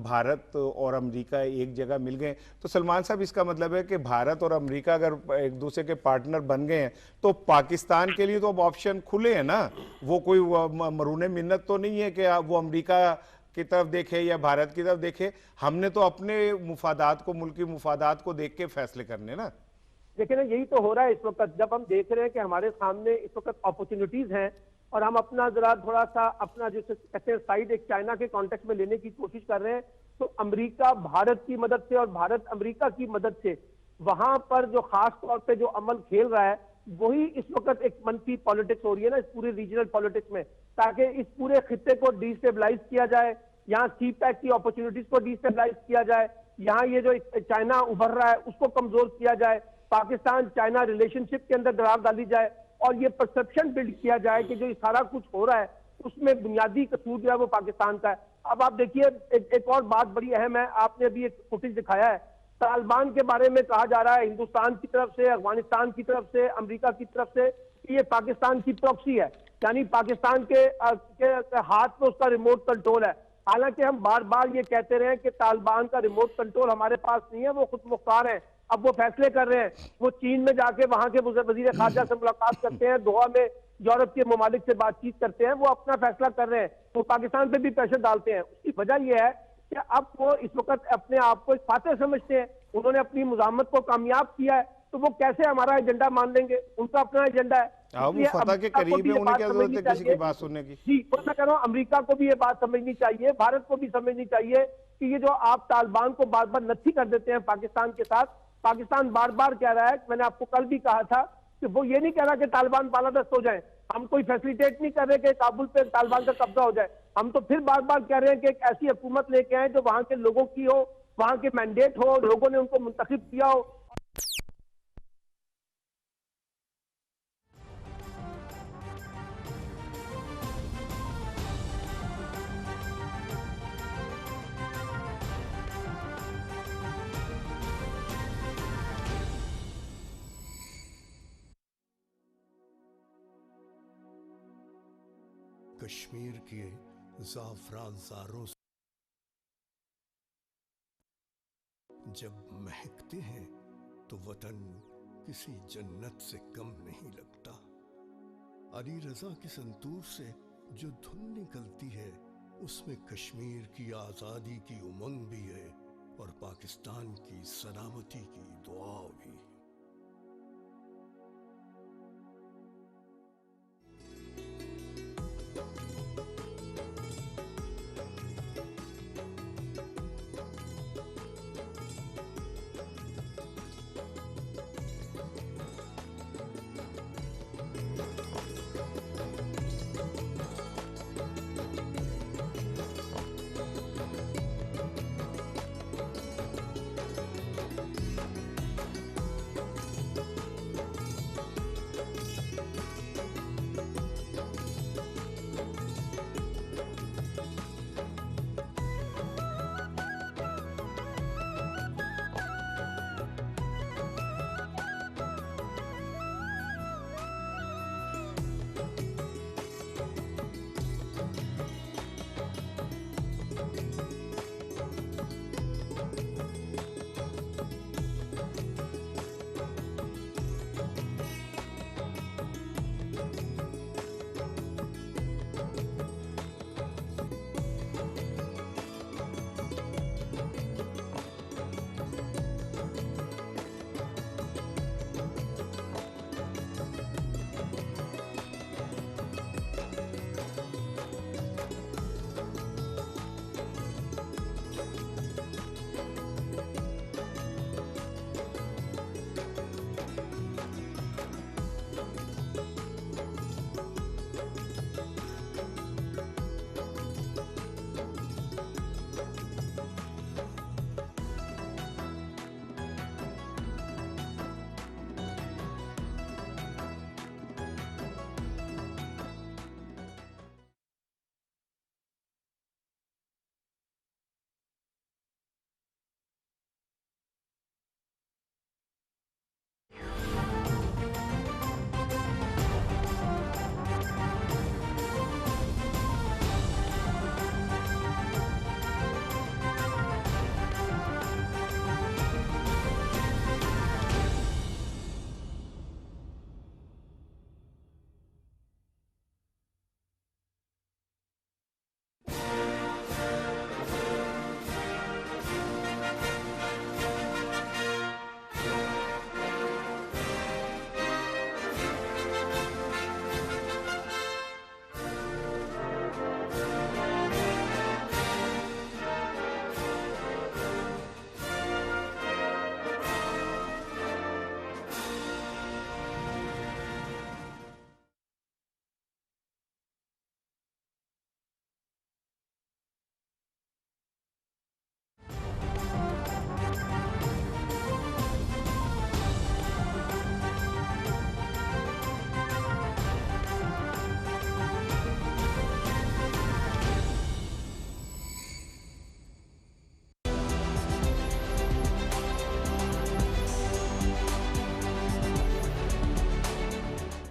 भारत और अमेरिका एक जगह मिल गए तो सलमान साहब इसका मतलब है कि भारत और अमेरिका अगर एक दूसरे के पार्टनर बन गए हैं तो पाकिस्तान के लिए तो अब ऑप्शन खुले हैं ना, वो कोई मरूने मिन्नत तो नहीं है कि वो अमेरिका की तरफ देखे या भारत की तरफ देखे। हमने तो अपने मुफादात को, मुल्की मुफादात को देख के फैसले करने ना। देखिए ना, यही तो हो रहा है इस वक्त, जब हम देख रहे हैं कि हमारे सामने इस वक्त अपॉर्चुनिटीज हैं और हम अपना जरा थोड़ा सा अपना जैसे कहते हैं साइड एक चाइना के कॉन्टेक्स्ट में लेने की कोशिश कर रहे हैं, तो अमेरिका भारत की मदद से और भारत अमेरिका की मदद से वहां पर जो खास तौर पे जो अमल खेल रहा है वही इस वक्त एक मनफी पॉलिटिक्स हो रही है ना इस पूरे रीजनल पॉलिटिक्स में, ताकि इस पूरे खित्ते को डिस्टेबलाइज किया जाए, यहाँ CPEC की अपॉर्चुनिटीज को डिस्टेबलाइज किया जाए, यहाँ ये जो चाइना उभर रहा है उसको कमजोर किया जाए, पाकिस्तान चाइना रिलेशनशिप के अंदर दरार डाली जाए और ये परसेप्शन बिल्ड किया जाए कि जो सारा कुछ हो रहा है उसमें बुनियादी कसूर जो है वो पाकिस्तान का है। अब आप देखिए एक और बात बड़ी अहम है, आपने अभी एक फुटेज दिखाया है तालिबान के बारे में कहा जा रहा है हिंदुस्तान की तरफ से, अफगानिस्तान की तरफ से, अमेरिका की तरफ से कि ये पाकिस्तान की प्रॉक्सी है, यानी पाकिस्तान के हाथ में उसका रिमोट कंट्रोल है। हालांकि हम बार बार ये कहते रहे कि तालिबान का रिमोट कंट्रोल हमारे पास नहीं है, वो खुद मुख्तार हैं, अब वो फैसले कर रहे हैं। वो चीन में जाके वहां के वजीर खारजा से मुलाकात करते हैं, दोहा में यूरोप के ममालिक से बातचीत करते हैं, वो अपना फैसला कर रहे हैं, वो पाकिस्तान पे भी प्रेशर डालते हैं। उसकी वजह यह है कि अब वो इस वक्त अपने आप को एक फातेह समझते हैं, उन्होंने अपनी मुजामत को कामयाब किया है, तो वो कैसे हमारा एजेंडा मान लेंगे, उनका अपना एजेंडा है। वो फतह के करीब है, उन्हें क्या जरूरत है किसी की बात सुनने की। जी, तो मैं कह रहा हूँ अमेरिका को भी ये बात समझनी चाहिए, भारत को भी समझनी चाहिए कि ये जो आप तालिबान को बार बार नत्थी कर देते हैं पाकिस्तान के साथ, पाकिस्तान बार बार कह रहा है, मैंने आपको कल भी कहा था कि वो ये नहीं कह रहा कि तालिबान बालादस्त हो जाए, हम कोई फैसिलिटेट नहीं कर रहे कि काबुल पे तालिबान का कब्जा हो जाए, हम तो फिर बार बार कह रहे हैं कि एक ऐसी हुकूमत लेके आए जो वहां के लोगों की हो, वहां के मैंडेट हो, लोगों ने उनको मुंतखब किया हो। कश्मीर के ज़ाफ़रान ज़ारों जब महकते हैं तो वतन किसी जन्नत से कम नहीं लगता। अली रज़ा के संतूर से जो धुन निकलती है उसमें कश्मीर की आज़ादी की उमंग भी है और पाकिस्तान की सलामती की दुआ भी।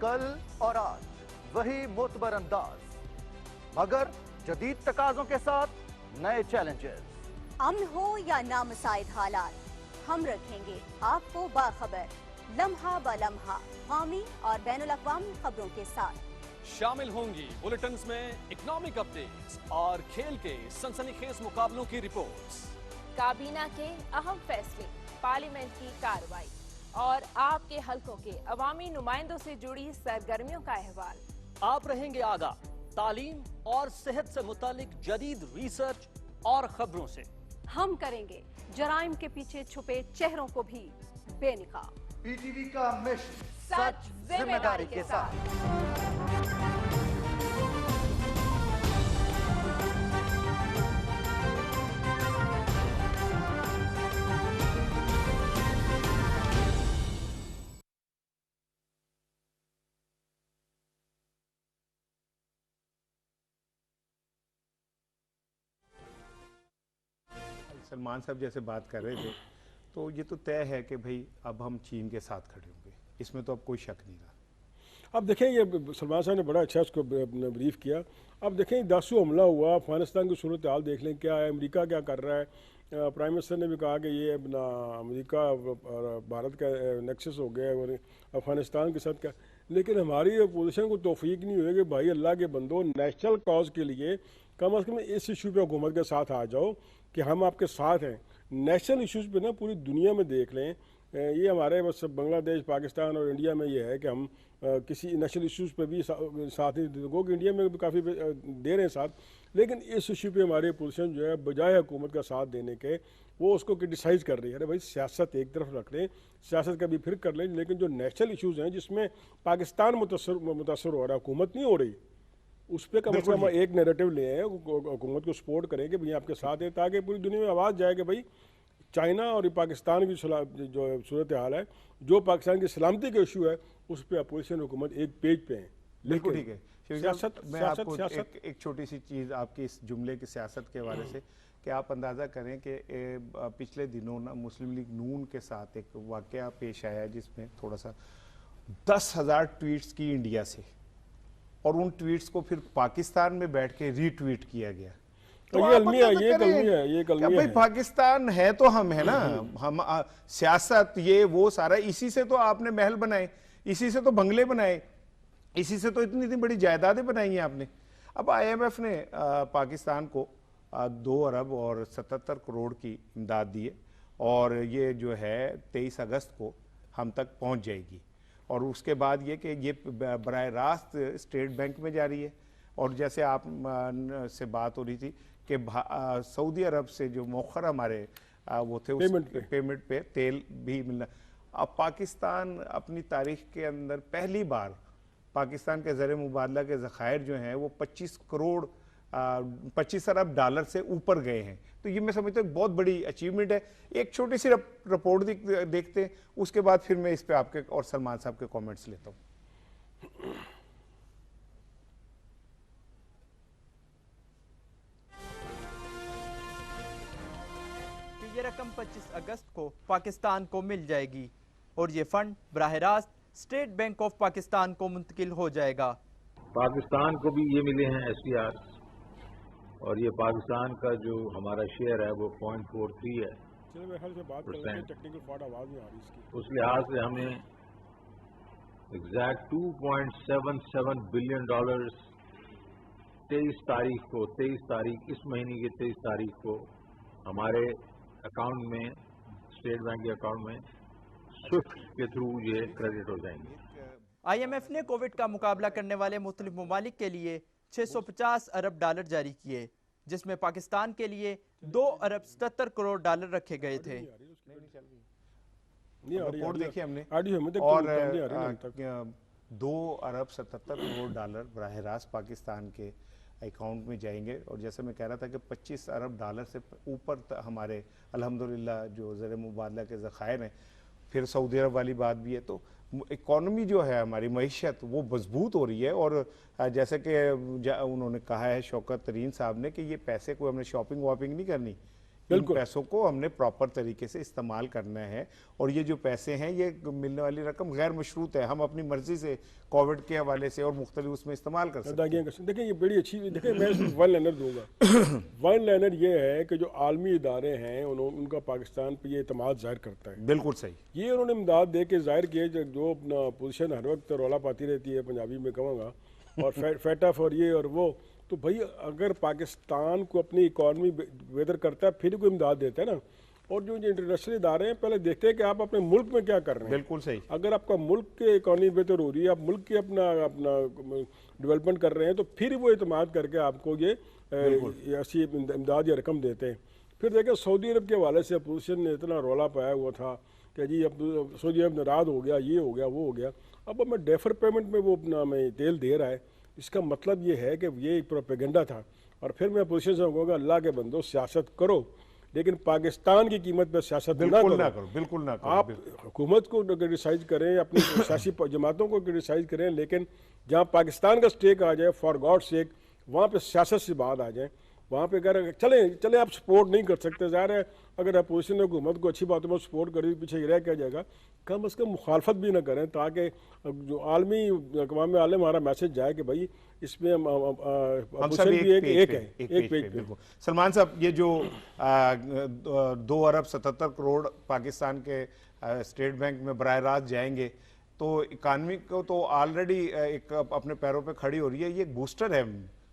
कल और आज वही मोतबर अंदाज, मगर जदीद तकाजों के साथ नए चैलेंजेस। अमन हो या नामसाइद हालात, हम रखेंगे आपको बाखबर, लम्हा ब लम्हा कौमी और बैनुल-अक़वामी खबरों के साथ। शामिल होंगी बुलेटिन्स में इकोनॉमिक अपडेट्स और खेल के सनसनीखेज मुकाबलों की रिपोर्ट्स, काबीना के अहम फैसले, पार्लियामेंट की कार्रवाई और आपके हलकों के अवामी नुमाइंदों से जुड़ी सरगर्मियों का अहवाल। आप रहेंगे आगाह तालीम और सेहत से मुतालिक जदीद रिसर्च और खबरों से। हम करेंगे जराइम के पीछे छुपे चेहरों को भी बेनिकाब। पीटीवी का मिशन सच जिम्मेदारी के साथ। सलमान साहब जैसे बात कर रहे थे, तो ये तो तय है कि भाई अब हम चीन के साथ खड़े होंगे, इसमें तो अब कोई शक नहीं रहा। अब देखें, ये सलमान साहब ने बड़ा अच्छा इसको ब्रीफ किया। अब देखें, दासू हमला हुआ, अफगानिस्तान की सूरत हाल देख लें क्या है, अमेरिका क्या कर रहा है। प्राइम मिनिस्टर ने भी कहा कि ये अपना अमेरिका और भारत का नेक्सस हो गया और अफगानिस्तान के साथ क्या, लेकिन हमारी अपोजिशन को तौफीक नहीं हुई कि भाई अल्लाह के बंदो, नेशनल कॉज के लिए कम अज़ कम इस इशू पे हुकूमत के साथ आ जाओ कि हम आपके साथ हैं। नेशनल इश्यूज़ पे ना पूरी दुनिया में देख लें, ये हमारे बस बांग्लादेश, पाकिस्तान और इंडिया में ये है कि हम किसी नेशनल इश्यूज़ पे भी साथ ही देखो कि इंडिया में भी काफ़ी दे रहे हैं साथ, लेकिन इस इशू पे हमारी पोजीशन जो है बजाय हुकूमत का साथ देने के वो उसको क्रिटिसाइज़ कर रही है। अरे भाई, सियासत एक तरफ रख लें, सियासत का भी फिर कर लें, लेकिन जो नेशनल इश्यूज़ हैं जिसमें पाकिस्तान मुतासर हो रहा है, हुकूमत नहीं हो रही, उस पर कम से कम एक नैरेटिव ले आए, हुकूमत को सपोर्ट करें कि भाई आपके साथ है, ताकि पूरी दुनिया में आवाज़ जाए कि भाई चाइना और पाकिस्तान की जो सूरत हाल है, जो पाकिस्तान की सलामती का इशू है, उस पर अपोजिशन हुकूमत एक पेज पे है। बिल्कुल ठीक है। सियासत, मैं आपको एक छोटी सी चीज़ आपकी इस जुमले की सियासत के हवाले से कि आप अंदाज़ा करें कि पिछले दिनों ना मुस्लिम लीग नून के साथ एक वाक़या पेश आया जिसमें थोड़ा सा 10,000 ट्वीट्स की इंडिया से, और उन ट्वीट्स को फिर पाकिस्तान में बैठ के रीट्वीट किया गया। तो ये अलमिया है। पाकिस्तान है तो हम है ना, हम सियासत ये वो सारा इसी से तो आपने महल बनाए, इसी से तो बंगले बनाए, इसी से तो इतनी इतनी बड़ी जायदादें बनाई हैं आपने। अब IMF ने पाकिस्तान को 2 अरब और 77 करोड़ की इमदाद दी है, और ये जो है 23 अगस्त को हम तक पहुंच जाएगी। और उसके बाद ये कि ये बराह रास्त स्टेट बैंक में जा रही है। और जैसे आप से बात हो रही थी कि सऊदी अरब से जो मौखर हमारे वो थे उस पेमेंट पे तेल भी मिलना। अब पाकिस्तान अपनी तारीख के अंदर पहली बार पाकिस्तान के ज़र मुबादला के ज़खायर जो हैं वो 25 अरब डॉलर से ऊपर गए हैं। तो ये मैं समझता हूँ बहुत बड़ी अचीवमेंट है। एक छोटी सी रिपोर्ट देखते हैं, उसके बाद फिर मैं इस पे आपके और सलमान साहब के कमेंट्स लेता हूँ। ये रकम 25 अगस्त को पाकिस्तान को मिल जाएगी और ये फंड बराह रास्त स्टेट बैंक ऑफ पाकिस्तान को मुंतकिल हो जाएगा। पाकिस्तान को भी ये मिले हैं SCR, और ये पाकिस्तान का जो हमारा शेयर है वो 0.43 है। उस लिहाज से हमें एग्जैक्ट $2.77 बिलियन 23 तारीख इस महीने की 23 तारीख को हमारे अकाउंट में, स्टेट बैंक के अकाउंट में स्विफ्ट के थ्रू ये क्रेडिट हो जाएंगे। IMF ने कोविड का मुकाबला करने वाले मुख्तलिफ ममालिक के लिए 650 अरब डॉलर जारी किए, जिसमें पाकिस्तान के लिए 2 अरब 77 करोड़ डॉलर रखे गए थे। रिपोर्ट देखिए हमने, और 2 अरब 77 करोड़ डॉलर बराह रास्त पाकिस्तान के अकाउंट में जाएंगे। और जैसे मैं कह रहा था कि 25 अरब डॉलर से ऊपर हमारे अल्हम्दुलिल्लाह जो ज़र मुबादला के ज़खायर हैं। फिर सऊदी अरब वाली बात भी है, तो इकॉनमी जो है हमारी मईशत वो मजबूत हो रही है। और जैसे कि उन्होंने कहा है शौकत तरीन साहब ने कि ये पैसे को हमने शॉपिंग वॉपिंग नहीं करनी, इन पैसों को हमने प्रॉपर तरीके से इस्तेमाल करना है, और ये जो पैसे हैं ये मिलने वाली रकम गैर मशरूत है, हम अपनी मर्जी से कोविड के हवाले से और मुख्तलिफ उसमें इस्तेमाल कर सकते हैं। देखिए ये बड़ी अच्छी, देखिए मैं वन लाइनर दूंगा। वन लाइनर ये है कि जो आलमी इदारे हैं उनका पाकिस्तान पर ये एतमाद जाहिर करता है। बिल्कुल सही, ये उन्होंने इमदाद दे के जाहिर किए, जो अपना पोजीशन हर वक्त रौला पाती रहती है, पंजाबी में कहूँगा, और फैटफ और ये और वो, तो भाई अगर पाकिस्तान को अपनी इकॉनमी बेहतर करता है फिर कोई इमदाद देता है ना। और जो इंटरनेशनल इदारे हैं पहले देखते हैं कि आप अपने मुल्क में क्या कर रहे हैं। बिल्कुल सही, अगर आपका मुल्क के इकॉनमी बेहतर हो रही है, आप मुल्क की अपना डेवलपमेंट कर रहे हैं, तो फिर वो एतमाद करके आपको ये ऐसी इमदाद या रकम देते हैं। फिर देखें सऊदी अरब के हवाले से अपोजिशन ने इतना रौला पाया हुआ था कि जी अब सऊदी अरब नाराज़ हो गया, ये हो गया, वो हो गया, अब हमें डेफर पेमेंट में वो अपना हमें तेल दे रहा है। इसका मतलब ये है कि ये प्रोपेगेंडा था। और फिर मैं पोजीशन से कहूँगा, अल्लाह के बंदो सियासत करो, लेकिन पाकिस्तान की कीमत पर सियासत बिल्कुल ना करो, बिल्कुल ना करो। आप हुकूमत को क्रिटिसाइज करें, अपनी सियासी जमातों को क्रिटिसाइज करें, लेकिन जहाँ पाकिस्तान का स्टेक आ जाए, फॉर गॉड सेक, वहाँ पे सियासत से बात आ जाए। वहाँ पे अगर चले आप सपोर्ट नहीं कर सकते, ज़ाहिर है अगर अपोजिशन ने हुकूमत को अच्छी बातों में सपोर्ट कर दी, पीछे रह क्या जाएगा, कम अज़ कम मुखालफत भी ना करें, ताकि जो आलमी अक़वाम आलम हमारा मैसेज जाए कि भाई इसमें हम सब एक है। सलमान साहब, ये जो 2 अरब 77 करोड़ पाकिस्तान के स्टेट बैंक में बराह रास्त जाएंगे, तो इकानमी को तो ऑलरेडी एक अपने पैरों पे खड़ी हो रही है, ये एक बूस्टर है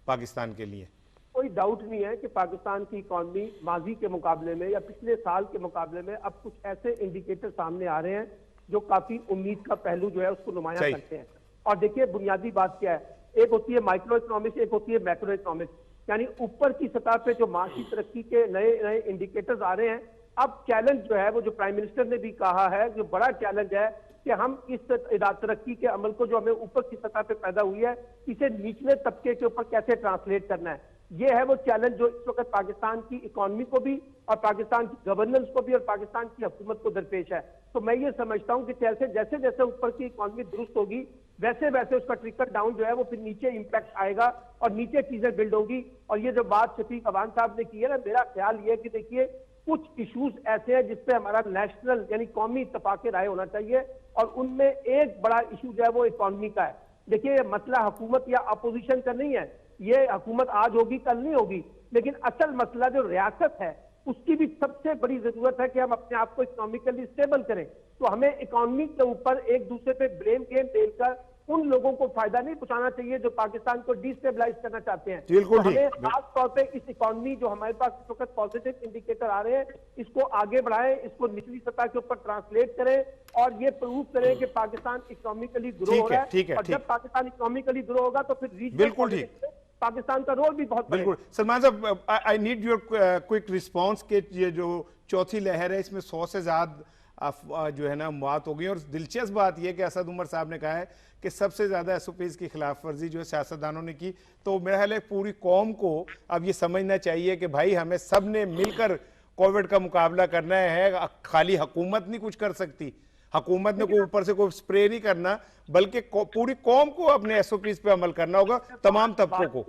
पाकिस्तान के लिए। कोई डाउट नहीं है कि पाकिस्तान की इकॉनमी माजी के मुकाबले में या पिछले साल के मुकाबले में अब कुछ ऐसे इंडिकेटर सामने आ रहे हैं जो काफी उम्मीद का पहलू जो है उसको नुमाया करते हैं। और देखिए बुनियादी बात क्या है, एक होती है माइक्रो इकोनॉमिक्स, एक होती है मैक्रो इकोनॉमिक्स, यानी ऊपर की सतह पे जो माशी तरक्की के नए नए इंडिकेटर्स आ रहे हैं। अब चैलेंज जो है वो जो प्राइम मिनिस्टर ने भी कहा है, जो बड़ा चैलेंज है कि हम इस तरक्की के अमल को जो हमें ऊपर की सतह पे पैदा हुई है, इसे निचले तबके के ऊपर कैसे ट्रांसलेट करना है। ये है वो चैलेंज जो इस वक्त पाकिस्तान की इकॉनमी को भी और पाकिस्तान की गवर्नेंस को भी और पाकिस्तान की हुकूमत को दरपेश है। तो मैं ये समझता हूं कि जैसे जैसे ऊपर की इकॉनमी दुरुस्त होगी, वैसे वैसे उसका ट्रिकल डाउन जो है वो फिर नीचे इंपैक्ट आएगा और नीचे चीजें बिल्ड होगी। और ये जो बात शफीक अवान साहब ने की है ना, मेरा ख्याल ये है कि देखिए कुछ इश्यूज ऐसे हैं जिसपे हमारा नेशनल यानी कौमी इत्तेफाक राय होना चाहिए, और उनमें एक बड़ा इशू जो है वो इकॉनमी का है। देखिए ये मसला हुकूमत या अपोजिशन का नहीं है, ये हुकूमत आज होगी कल नहीं होगी, लेकिन असल मसला जो रियासत है उसकी भी सबसे बड़ी जरूरत है कि हम अपने आप को इकोनॉमिकली स्टेबल करें। तो हमें इकोनॉमी के ऊपर एक दूसरे पे ब्लेम गेम खेलकर उन लोगों को फायदा नहीं पहुंचाना चाहिए जो पाकिस्तान को डिस्टेबलाइज करना चाहते हैं। तो हमें खास तौर पे इस इकोनॉमी जो हमारे पास इस वक्त पॉजिटिव इंडिकेटर आ रहे हैं, इसको आगे बढ़ाएं, इसको निचली सतह के ऊपर ट्रांसलेट करें और ये प्रूव करें कि पाकिस्तान इकोनॉमिकली ग्रो हो रहा है। और जब पाकिस्तान इकोनॉमिकली ग्रो होगा तो फिर रीजनल पाकिस्तान का रोल भी बहुत बिल्कुल। सलमान साहब, I need your quick response के ये जो चौथी लहर है इसमें 100 से ज्यादा जो है ना मौत हो गई, और दिलचस्प बात यह कि असद उमर साहब ने कहा है कि सबसे ज्यादा SOPs की खिलाफ वर्जी जो है सियासतदानों ने की। तो मेरा ख्याल है पूरी कौम को अब ये समझना चाहिए कि भाई हमें सब ने मिलकर कोविड का मुकाबला करना है, खाली हुकूमत नहीं कुछ कर सकती, हुकूमत ने कोई ऊपर से कोई स्प्रे नहीं करना, बल्कि पूरी कौम को अपने SOPs पे अमल करना होगा, तमाम तबकों को।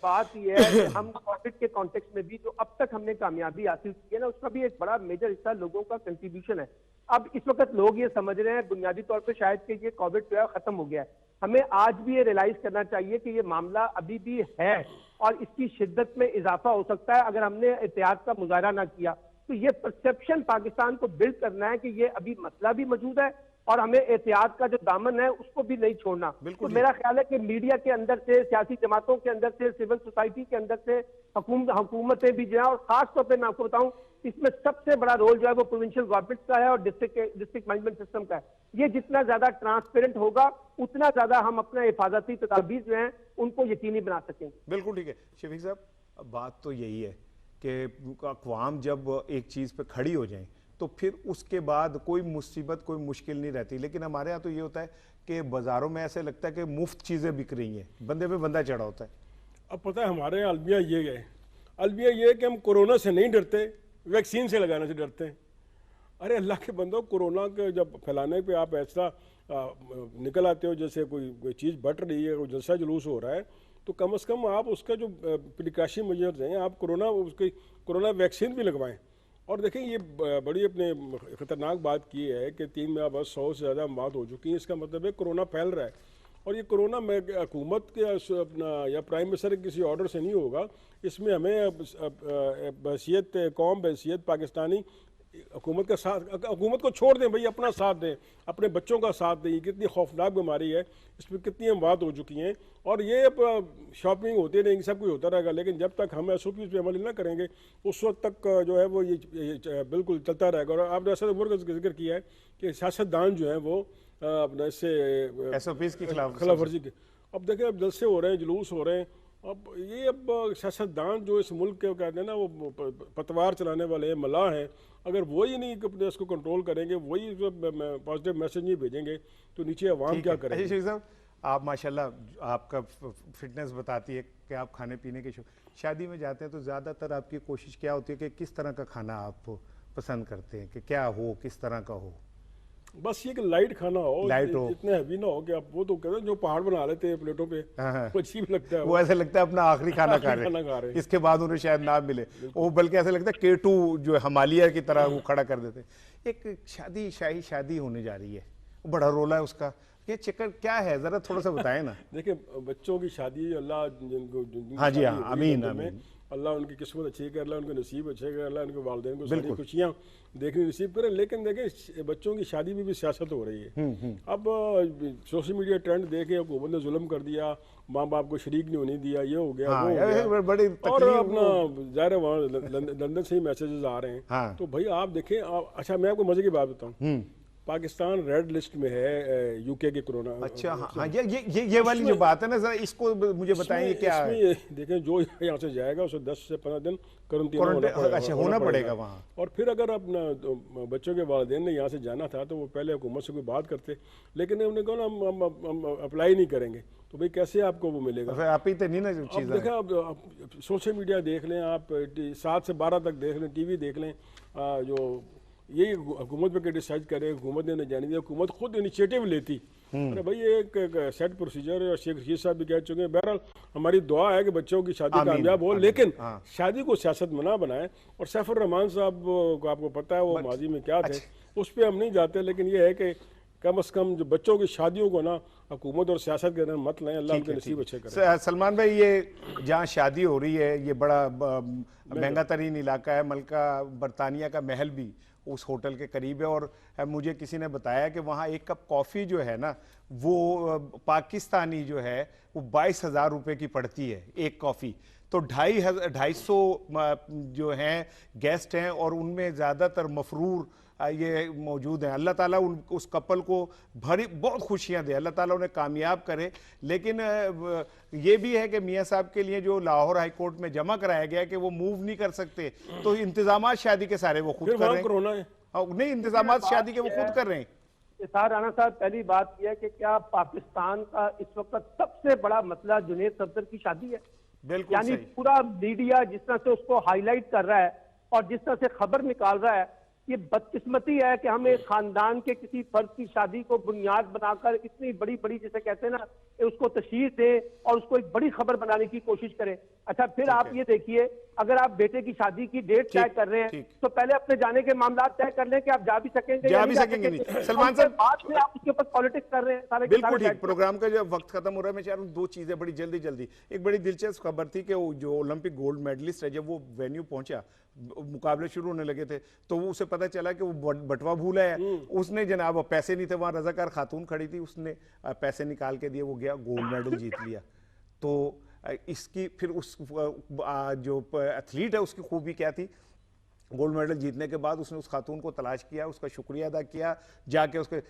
बात यह है कि हम कोविड के कॉन्टेक्स्ट में भी जो अब तक हमने कामयाबी हासिल की है ना, उसका भी एक बड़ा मेजर हिस्सा लोगों का कंट्रीब्यूशन है। अब इस वक्त लोग ये समझ रहे हैं बुनियादी तौर पे शायद कि ये कोविड जो है खत्म हो गया है। हमें आज भी ये रियलाइज करना चाहिए कि ये मामला अभी भी है और इसकी शिद्दत में इजाफा हो सकता है अगर हमने एहतियात का मुजाहरा ना किया। तो ये परसेप्शन पाकिस्तान को बिल्ड करना है कि ये अभी मसला भी मौजूद है और हमें एहतियात का जो दामन है उसको भी नहीं छोड़ना। तो मेरा ख्याल है कि मीडिया के अंदर से, सियासी जमातों के अंदर से, सिविल सोसाइटी के अंदर से, हुकूमतें भी जो है, और खास तौर पर मैं आपको बताऊं इसमें सबसे बड़ा रोल जो है वो प्रोविंशियल गवर्नमेंट का है और डिस्ट्रिक्ट मैनेजमेंट सिस्टम का है। ये जितना ज्यादा ट्रांसपेरेंट होगा उतना ज्यादा हम अपना हिफाजती तदाबीर जो है उनको यकीनी बना सकेंगे। बिल्कुल ठीक है शफीक साहब, बात तो यही है कि अक़वाम जब एक चीज पे खड़ी हो जाए तो फिर उसके बाद कोई मुसीबत कोई मुश्किल नहीं रहती। लेकिन हमारे यहाँ तो ये होता है कि बाजारों में ऐसे लगता है कि मुफ्त चीज़ें बिक रही हैं, बंदे पे बंदा चढ़ा होता है। अब पता है हमारे यहाँ अलमिया ये है, अलमिया ये है कि हम कोरोना से नहीं डरते, वैक्सीन से लगाने से डरते हैं। अरे अल्लाह के बंदो, कोरोना के जब फैलाने पे आप ऐसा निकल आते हो जैसे कोई चीज़ बट रही है, कोई जलसा जुलूस हो रहा है, तो कम से कम आप उसका जो प्रिकॉशन मेजर्स हैं, आप कोरोना वैक्सीन भी लगवाएं। और देखें ये बड़ी अपने ख़तरनाक बात की है कि 3 माह बाद 100 से ज़्यादा मौत हो चुकी हैं। इसका मतलब है कोरोना फैल रहा है, और ये कोरोना में हुकूमत के अपना या प्राइम मिनिस्टर के किसी ऑर्डर से नहीं होगा। इसमें हमें बहसियत कौम, बहसियत पाकिस्तानी हुकूमत का साथ, हुकूमत को छोड़ दें भाई, अपना साथ दें, अपने बच्चों का साथ दें। ये कितनी खौफनाक बीमारी है, इसमें कितनी अमवात हो चुकी हैं, और ये अब शॉपिंग होती रहेंगी, सब कुछ होता रहेगा, लेकिन जब तक हम SOP पे अमल ना करेंगे उस वक्त तक जो है वो ये बिल्कुल चलता रहेगा। और आपने असद उमर का जिक्र किया है कि सियासतदान जो है वो अपना इससे SOPs की खिलाफ वर्जी के, अब देखें अब जलसे हो रहे हैं, जुलूस हो रहे हैं। अब ये सियासतदान जो इस मुल्क के कहते हैं ना वो पतवार चलाने वाले मलाह हैं, अगर वही नहीं अपने इसको कंट्रोल करेंगे, वही पॉजिटिव मैसेज नहीं भेजेंगे, तो नीचे अवाम क्या करेंगे। शेख साहब, आप माशाल्लाह आपका फिटनेस बताती है कि आप खाने पीने के शादी में जाते हैं तो ज़्यादातर आपकी कोशिश क्या होती है कि किस तरह का खाना आप पसंद करते हैं, कि क्या हो, किस तरह का हो? बस ये कि लाइट खाना हो, लाइट हो, इतना हैवी ना हो कि आप वो तो कहते हैं जो पहाड़ बना लेते हैं प्लेटों पे, वो अजीब लगता है। वो ऐसा लगता है अपना आखिरी खाना खा रहे हैं, इसके बाद उन्हें शायद ना मिले, वो बल्कि ऐसा लगता है K2 जो हिमालय की तरह वो खड़ा कर देते हैं। एक शाही शादी होने जा रही है, बड़ा रोला है उसका, ये चक्कर क्या है, जरा थोड़ा सा बताएं ना। देखिए बच्चों की शादी अल्लाह जिनको हाँ जी हाँ, आमीन आमीन, अल्लाह उनकी किस्मत अच्छी करे, अल्लाह उनके नसीब अच्छे करे, अल्लाह उनके वालिदैन को सारी खुशियाँ देखने नसीब करे। लेकिन देखें बच्चों की शादी में भी सियासत हो रही है। अब सोशल मीडिया ट्रेंड देखे हुकूमत ने जुल्म कर दिया, माँ बाप को शरीक नहीं होने दिया, ये हो गया वो हो गया, बड़ी और अपना ज़ाहिर वहाँ लंदन से ही मैसेजेस आ रहे हैं। तो भाई आप देखें, अच्छा मैं आपको मजे की बात बताऊँ, पाकिस्तान रेड लिस्ट में है UK के कोरोना। अच्छा हाँ, ये वाली जो बात है ना, जरा इसको मुझे बताएं क्या है। इसमें देखें जो यहाँ से जाएगा उसे 10 से 15 दिन क्वारंटीन होना पड़ेगा वहाँ। और फिर अगर अपना बच्चों के वालिदैन ने यहाँ से जाना था तो वो पहले हुकूमत से कोई बात करते, लेकिन उन्होंने कहा ना हम अप्लाई नहीं करेंगे, तो भाई कैसे आपको वो मिलेगा। आप ही तो नहीं ना चीज़। देखा आप सोशल मीडिया देख लें, आप 7 से 12 तक देख लें, TV देख लें, जो ये हुकूमत पे क्रिटिसाइज करे, हुकूमत ने जाने दिया, हुकूमत खुद इनिशिएटिव लेती। अरे भाई ये एक सेट प्रोसीजर है, और शेख रशीद साहब भी कह चुके हैं। बहरहाल हमारी दुआ है कि बच्चों की शादी कामयाब हो, लेकिन शादी को सियासत मना बनाए। और सैफुर रहमान साहब को आपको पता है वो माजी में क्या थे, उस पर हम नहीं जाते, लेकिन ये है कि कम से कम जो बच्चों की शादियों को ना हुकूमत और सियासत के अंदर मत लें, अल्लाह उनके नसीब अच्छे करे। सलमान भाई, ये जहाँ शादी हो रही है ये बड़ा महंगा तरीन इलाका है, मलका बरतानिया का महल भी उस होटल के करीब है, और मुझे किसी ने बताया कि वहाँ एक कप कॉफ़ी जो है ना वो पाकिस्तानी जो है वो 22,000 रुपये की पड़ती है एक कॉफ़ी। तो 250 जो हैं गेस्ट हैं, और उनमें ज़्यादातर मफरूर ये मौजूद हैं। अल्लाह ताला उस कपल को बहुत खुशियां दे, अल्लाह ताला उन्हें कामयाब करे। लेकिन ये भी है कि मियाँ साहब के लिए जो लाहौर हाई कोर्ट में जमा कराया गया कि वो मूव नहीं कर सकते, तो इंतजाम शादी के सारे वो खुद कर रहे हैं। नहीं, इंतजाम शादी के वो खुद कर रहे हैं। इसार राणा साहब, पहली बात यह है कि क्या पाकिस्तान का इस वक्त सबसे बड़ा मसला जुनैद सफदर की शादी है? बिल्कुल, यानी पूरा मीडिया जिस तरह से उसको हाईलाइट कर रहा है और जिस तरह से खबर निकाल रहा है, ये बदकिस्मती है कि हम एक खानदान के किसी फर्द की शादी को बुनियाद बनाकर इतनी बड़ी बड़ी जिसे कहते हैं ना उसको तशहीर दें और उसको एक बड़ी खबर बनाने की कोशिश करें। अच्छा, फिर आप ये देखिए, अगर आप बेटे की शादी की डेट तय कर रहे हैं तो पहले अपने जाने के मामला तय कर लें कि आप जा भी सकेंगे, जा भी सकेंगे नहीं। सलमान साहब, बाद में आप उसके ऊपर पॉलिटिक्स कर रहे हैं सारे। बिल्कुल ठीक। प्रोग्राम का जब वक्त खत्म हो रहा है, मैं चाह रहा हूँ 2 चीजें बड़ी जल्दी। एक बड़ी दिलचस्प खबर थी कि जो ओलंपिक गोल्ड मेडलिस्ट है, जब वो वेन्यू पहुंचा, मुकाबले शुरू होने लगे थे, तो वो उसे पता चला कि वो बटवा भूला है। उसने जनाब पैसे नहीं थे, वहां रजाकार खातून खड़ी थी, उसने पैसे निकाल के दिए, वो गया गोल्ड मेडल जीत लिया। तो इसकी फिर उस जो एथलीट है उसकी खूबी क्या थी, गोल्ड मेडल जीतने के बाद उसने उस खातून को तलाश किया, उसका शुक्रिया अदा किया, जाके उसके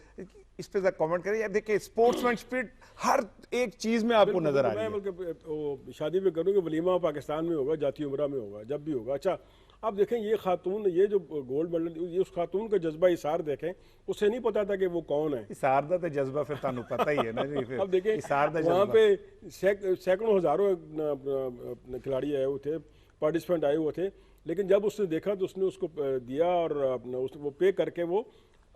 इस पे कमेंट करें। यार देखिए, स्पोर्ट्समैन स्पिरिट हर एक चीज में आपको नजर आ रही है। शादी में करूँगी, वलीमा पाकिस्तान में होगा, जाती उमरा में होगा, जब भी होगा। अच्छा, आप देखें ये खातून, ये जो गोल्ड मेडल, ये उस खातून का जज्बा इसार देखें, उसे नहीं पता था कि वो कौन है। इसार दा तो जज्बा फिर तानू पता ही है ना जी। फिर अब देखें वहाँ पे सैकड़ों हजारों खिलाड़ी आए हुए थे, पार्टिसिपेंट आए हुए थे, लेकिन जब उसने देखा तो उसने उसको दिया और वो पे करके वो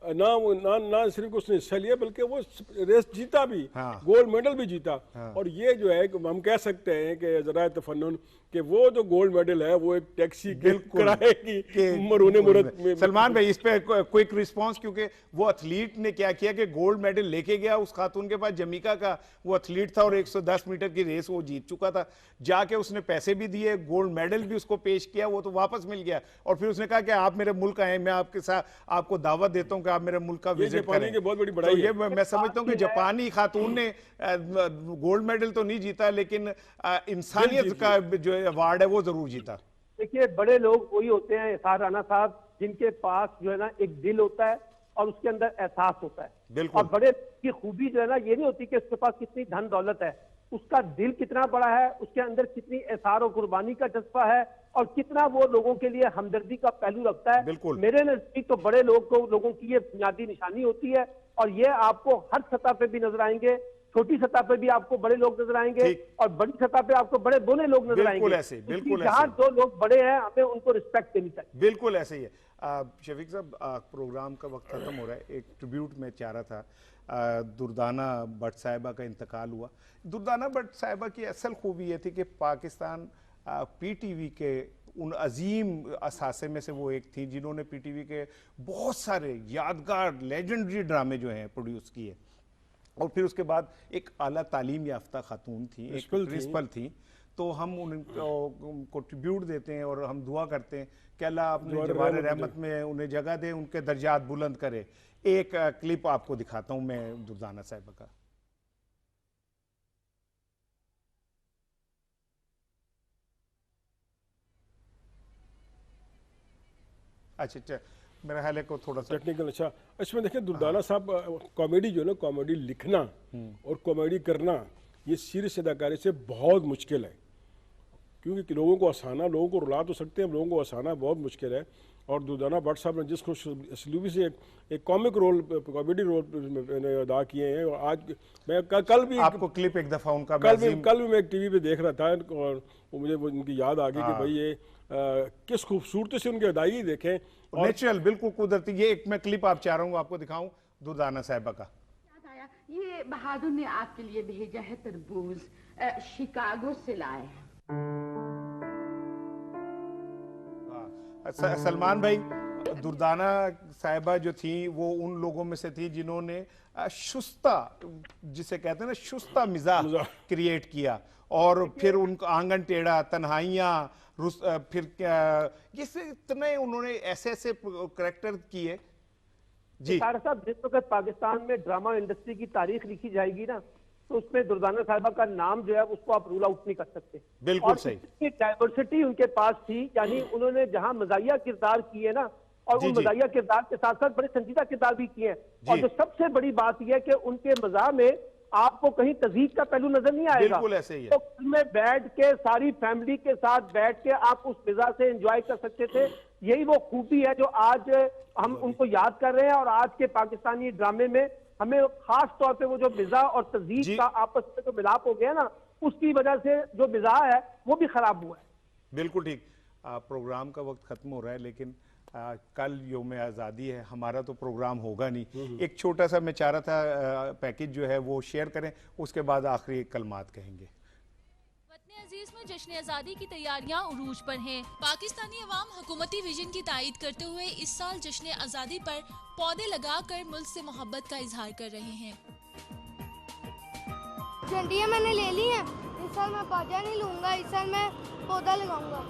ना सिर्फ उसने हिस्सा लिया बल्कि वो रेस जीता भी, गोल्ड मेडल भी जीता। और ये जो है हम कह सकते हैं कि जरा तफन्नुन कि वो जो गोल्ड मेडल है वो एक टैक्सी किराए की मरूने मुरत में। सलमान भाई इस पे क्विक रिस्पांस, क्योंकि वो एथलीट ने क्या किया कि गोल्ड मेडल लेके गया, उस खातून के पास जमीका का वो एथलीट था और 110 मीटर की रेस वो जीत चुका था, जाके उसने पैसे भी दिए, गोल्ड मेडल भी उसको पेश किया, वो तो वापस मिल गया और फिर उसने कहा कि आप मेरे मुल्क आए, मैं आपके साथ आपको दावत देता हूं कि आप मेरे मुल्क का विजिट करें। बहुत बड़ी तो ये मैं समझता हूँ कि जापानी खातून ने गोल्ड मेडल तो नहीं जीता लेकिन इंसानियत का जो अवार्ड है वो जरूर जीता। देखिए बड़े लोग वही होते हैं इसार राना साहब, जिनके पास जो है ना एक दिल होता है और उसके अंदर एहसास होता है। और बड़े की खूबी जो है ना ये नहीं होती कि उसके पास कितनी धन दौलत है, उसका दिल कितना बड़ा है, उसके अंदर कितनी एहसार और कुर्बानी का जज्बा है और कितना वो लोगों के लिए हमदर्दी का पहलू रखता है। मेरे नजदीक तो बड़े लोगों की ये बुनियादी निशानी होती है और ये आपको हर सतह पे भी नजर आएंगे, छोटी सतह पे भी आपको बड़े लोग नजर आएंगे और बड़ी सतह पे आपको बड़े बोले लोग नजर आएंगे। बिल्कुल जहाँ जो लोग बड़े हैं हमें उनको रिस्पेक्ट देनी चाहिए। बिल्कुल ऐसे ही है। शफीक साहब प्रोग्राम का वक्त खत्म हो रहा है, एक ट्रिब्यूट में चाह रहा था, दुर्दाना भट्ट साहिबा का इंतकाल हुआ। दुर्दाना भट्ट साहिबा की असल खूबी ये थी कि पाकिस्तान पीटीवी के उन अजीम असासे में से वो एक थी जिन्होंने पीटीवी के बहुत सारे यादगार लेजेंडरी ड्रामे जो हैं प्रोड्यूस किए और फिर उसके बाद एक आला तालीम याफ्ता खातून थी, एक प्रिंसिपल थी। तो हम उनको ट्रिब्यूट देते हैं और हम दुआ करते हैं कि अल्लाह अपने जवार रहमत में उन्हें जगह दे, उनके दर्जात बुलंद करे। एक क्लिप आपको दिखाता हूं मैं दुर्दाना साहिबा का। अच्छा मेरा ख्याल है को थोड़ा सा टेक्निकल। अच्छा इसमें देखिए दुर्दाना साहब कॉमेडी जो है ना, कॉमेडी लिखना और कॉमेडी करना ये सीरियस अदाकारी से बहुत मुश्किल है, क्योंकि लोगों को हंसाना, लोगों को रुला तो सकते हैं, लोगों को हंसाना बहुत मुश्किल है। और दुर्दाना भट्ट साहब ने जिसको असलूबी से एक कॉमिक रोल, कॉमेडी रोल अदा किए हैं। और आज मैं कल भी आपको क्लिप एक दफा उनका कल भी मैं एक टीवी पे देख रहा था और मुझे उनकी याद आ गई कि भाई ये किस खूबसूरती से उनकी अदायगी देखें, नेचुरल बिल्कुल कुदरती। ये एक मैं क्लिप आप चाह रहा हूँ आपको दिखाऊं दुर्दाना साहिबा का। ये बहादुर ने आपके लिए भेजा है तरबूज, शिकागो से लाए हैं। सलमान भाई दुर्दाना साहिबा जो थी वो उन लोगों में से थी जिन्होंने शुस्ता, जिसे कहते हैं ना शुस्ता मिजाज क्रिएट किया और फिर उनको आंगन टेढ़ा, तन्हाइयाँ, फिर ये इतने उन्होंने ऐसे ऐसे करैक्टर किए। जी साहब जिस वक्त पाकिस्तान में ड्रामा इंडस्ट्री की तारीख लिखी जाएगी ना तो उसमें दुर्दाना साहिबा का नाम जो है उसको आप रूल आउट नहीं कर सकते। बिल्कुल सही। डाइवर्सिटी उनके पास थी, यानी उन्होंने जहां मजाहिया किरदार किए ना और उन मजाहिया किरदार के साथ साथ बड़े संजीदा किरदार भी किए हैं। और जो सबसे बड़ी बात यह है कि उनके मज़ाह में आपको कहीं तज़हीक का पहलू नजर नहीं आएगा। बिल्कुल ऐसे ही है। तो में बैठ के सारी फैमिली के साथ बैठ के आप उस मिजाज से एंजॉय कर सकते थे। यही वो खूबी है जो आज हम उनको याद कर रहे हैं और आज के पाकिस्तानी ड्रामे में हमें खास तौर पे वो जो मिजाज और तज़हीक का आपस में जो मिलाप हो गया ना उसकी वजह से जो मिजाज है वो भी खराब हुआ है। बिल्कुल ठीक। प्रोग्राम का वक्त खत्म हो रहा है लेकिन कल यौम आज़ादी है, हमारा तो प्रोग्राम होगा नहीं। एक छोटा सा मैं चाह रहा था पैकेज जो है वो शेयर करें, उसके बाद आखिरी कलमात कहेंगे। वतन अजीज में जश्न आज़ादी की तैयारियां उरूज पर हैं। पाकिस्तानी अवाम हुकूमती विजन की तायद करते हुए इस साल जश्न आज़ादी पर पौधे लगाकर मुल्क से मोहब्बत का इजहार कर रहे हैं। झंडियाँ मैंने ले ली हैं, इस साल मैं पौधा नहीं लूँगा, इस साल मैं पौधा लगाऊंगा।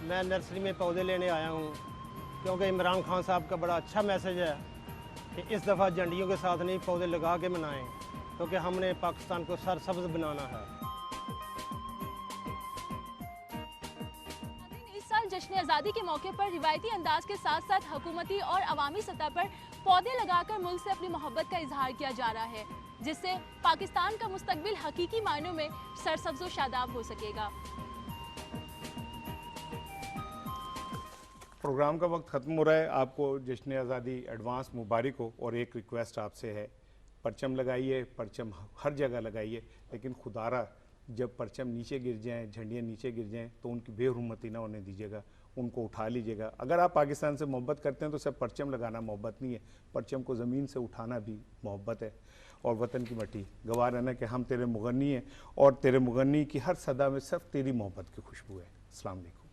मैं नर्सरी में पौधे लेने आया हूँ क्योंकि इमरान खान साहब का बड़ा अच्छा मैसेज है कि इस दफ़ा झंडियों के साथ नहीं पौधे लगा के मनाएं, क्योंकि हमने पाकिस्तान को सरसब्ज बनाना है। इस साल जश्न आज़ादी के मौके पर रिवायती अंदाज के साथ साथ हुकूमती और अवामी सतह पर पौधे लगाकर मुल्क से अपनी मोहब्बत का इजहार किया जा रहा है, जिससे पाकिस्तान का मुस्तकबिल हकीकी मायनों में सरसब्ज व शादाब हो सकेगा। प्रोग्राम का वक्त ख़त्म हो रहा है। आपको जश्न आज़ादी एडवांस मुबारक हो और एक रिक्वेस्ट आपसे है, परचम लगाइए, परचम हर जगह लगाइए, लेकिन खुदारा जब परचम नीचे गिर जाएं, झंडियाँ नीचे गिर जाएं, तो उनकी बेहुरमती ना होने दीजिएगा, उनको उठा लीजिएगा। अगर आप पाकिस्तान से मोहब्बत करते हैं तो सिर्फ परचम लगाना मोहब्बत नहीं है, परचम को ज़मीन से उठाना भी मोहब्बत है। और वतन की मट्टी गवाह रहना कि हम तेरे मुगन्नी हैं और तेरे मुगन्नी की हर सदा में सिर्फ तेरी मोहब्बत की खुशबू है। अस्सलाम वालेकुम।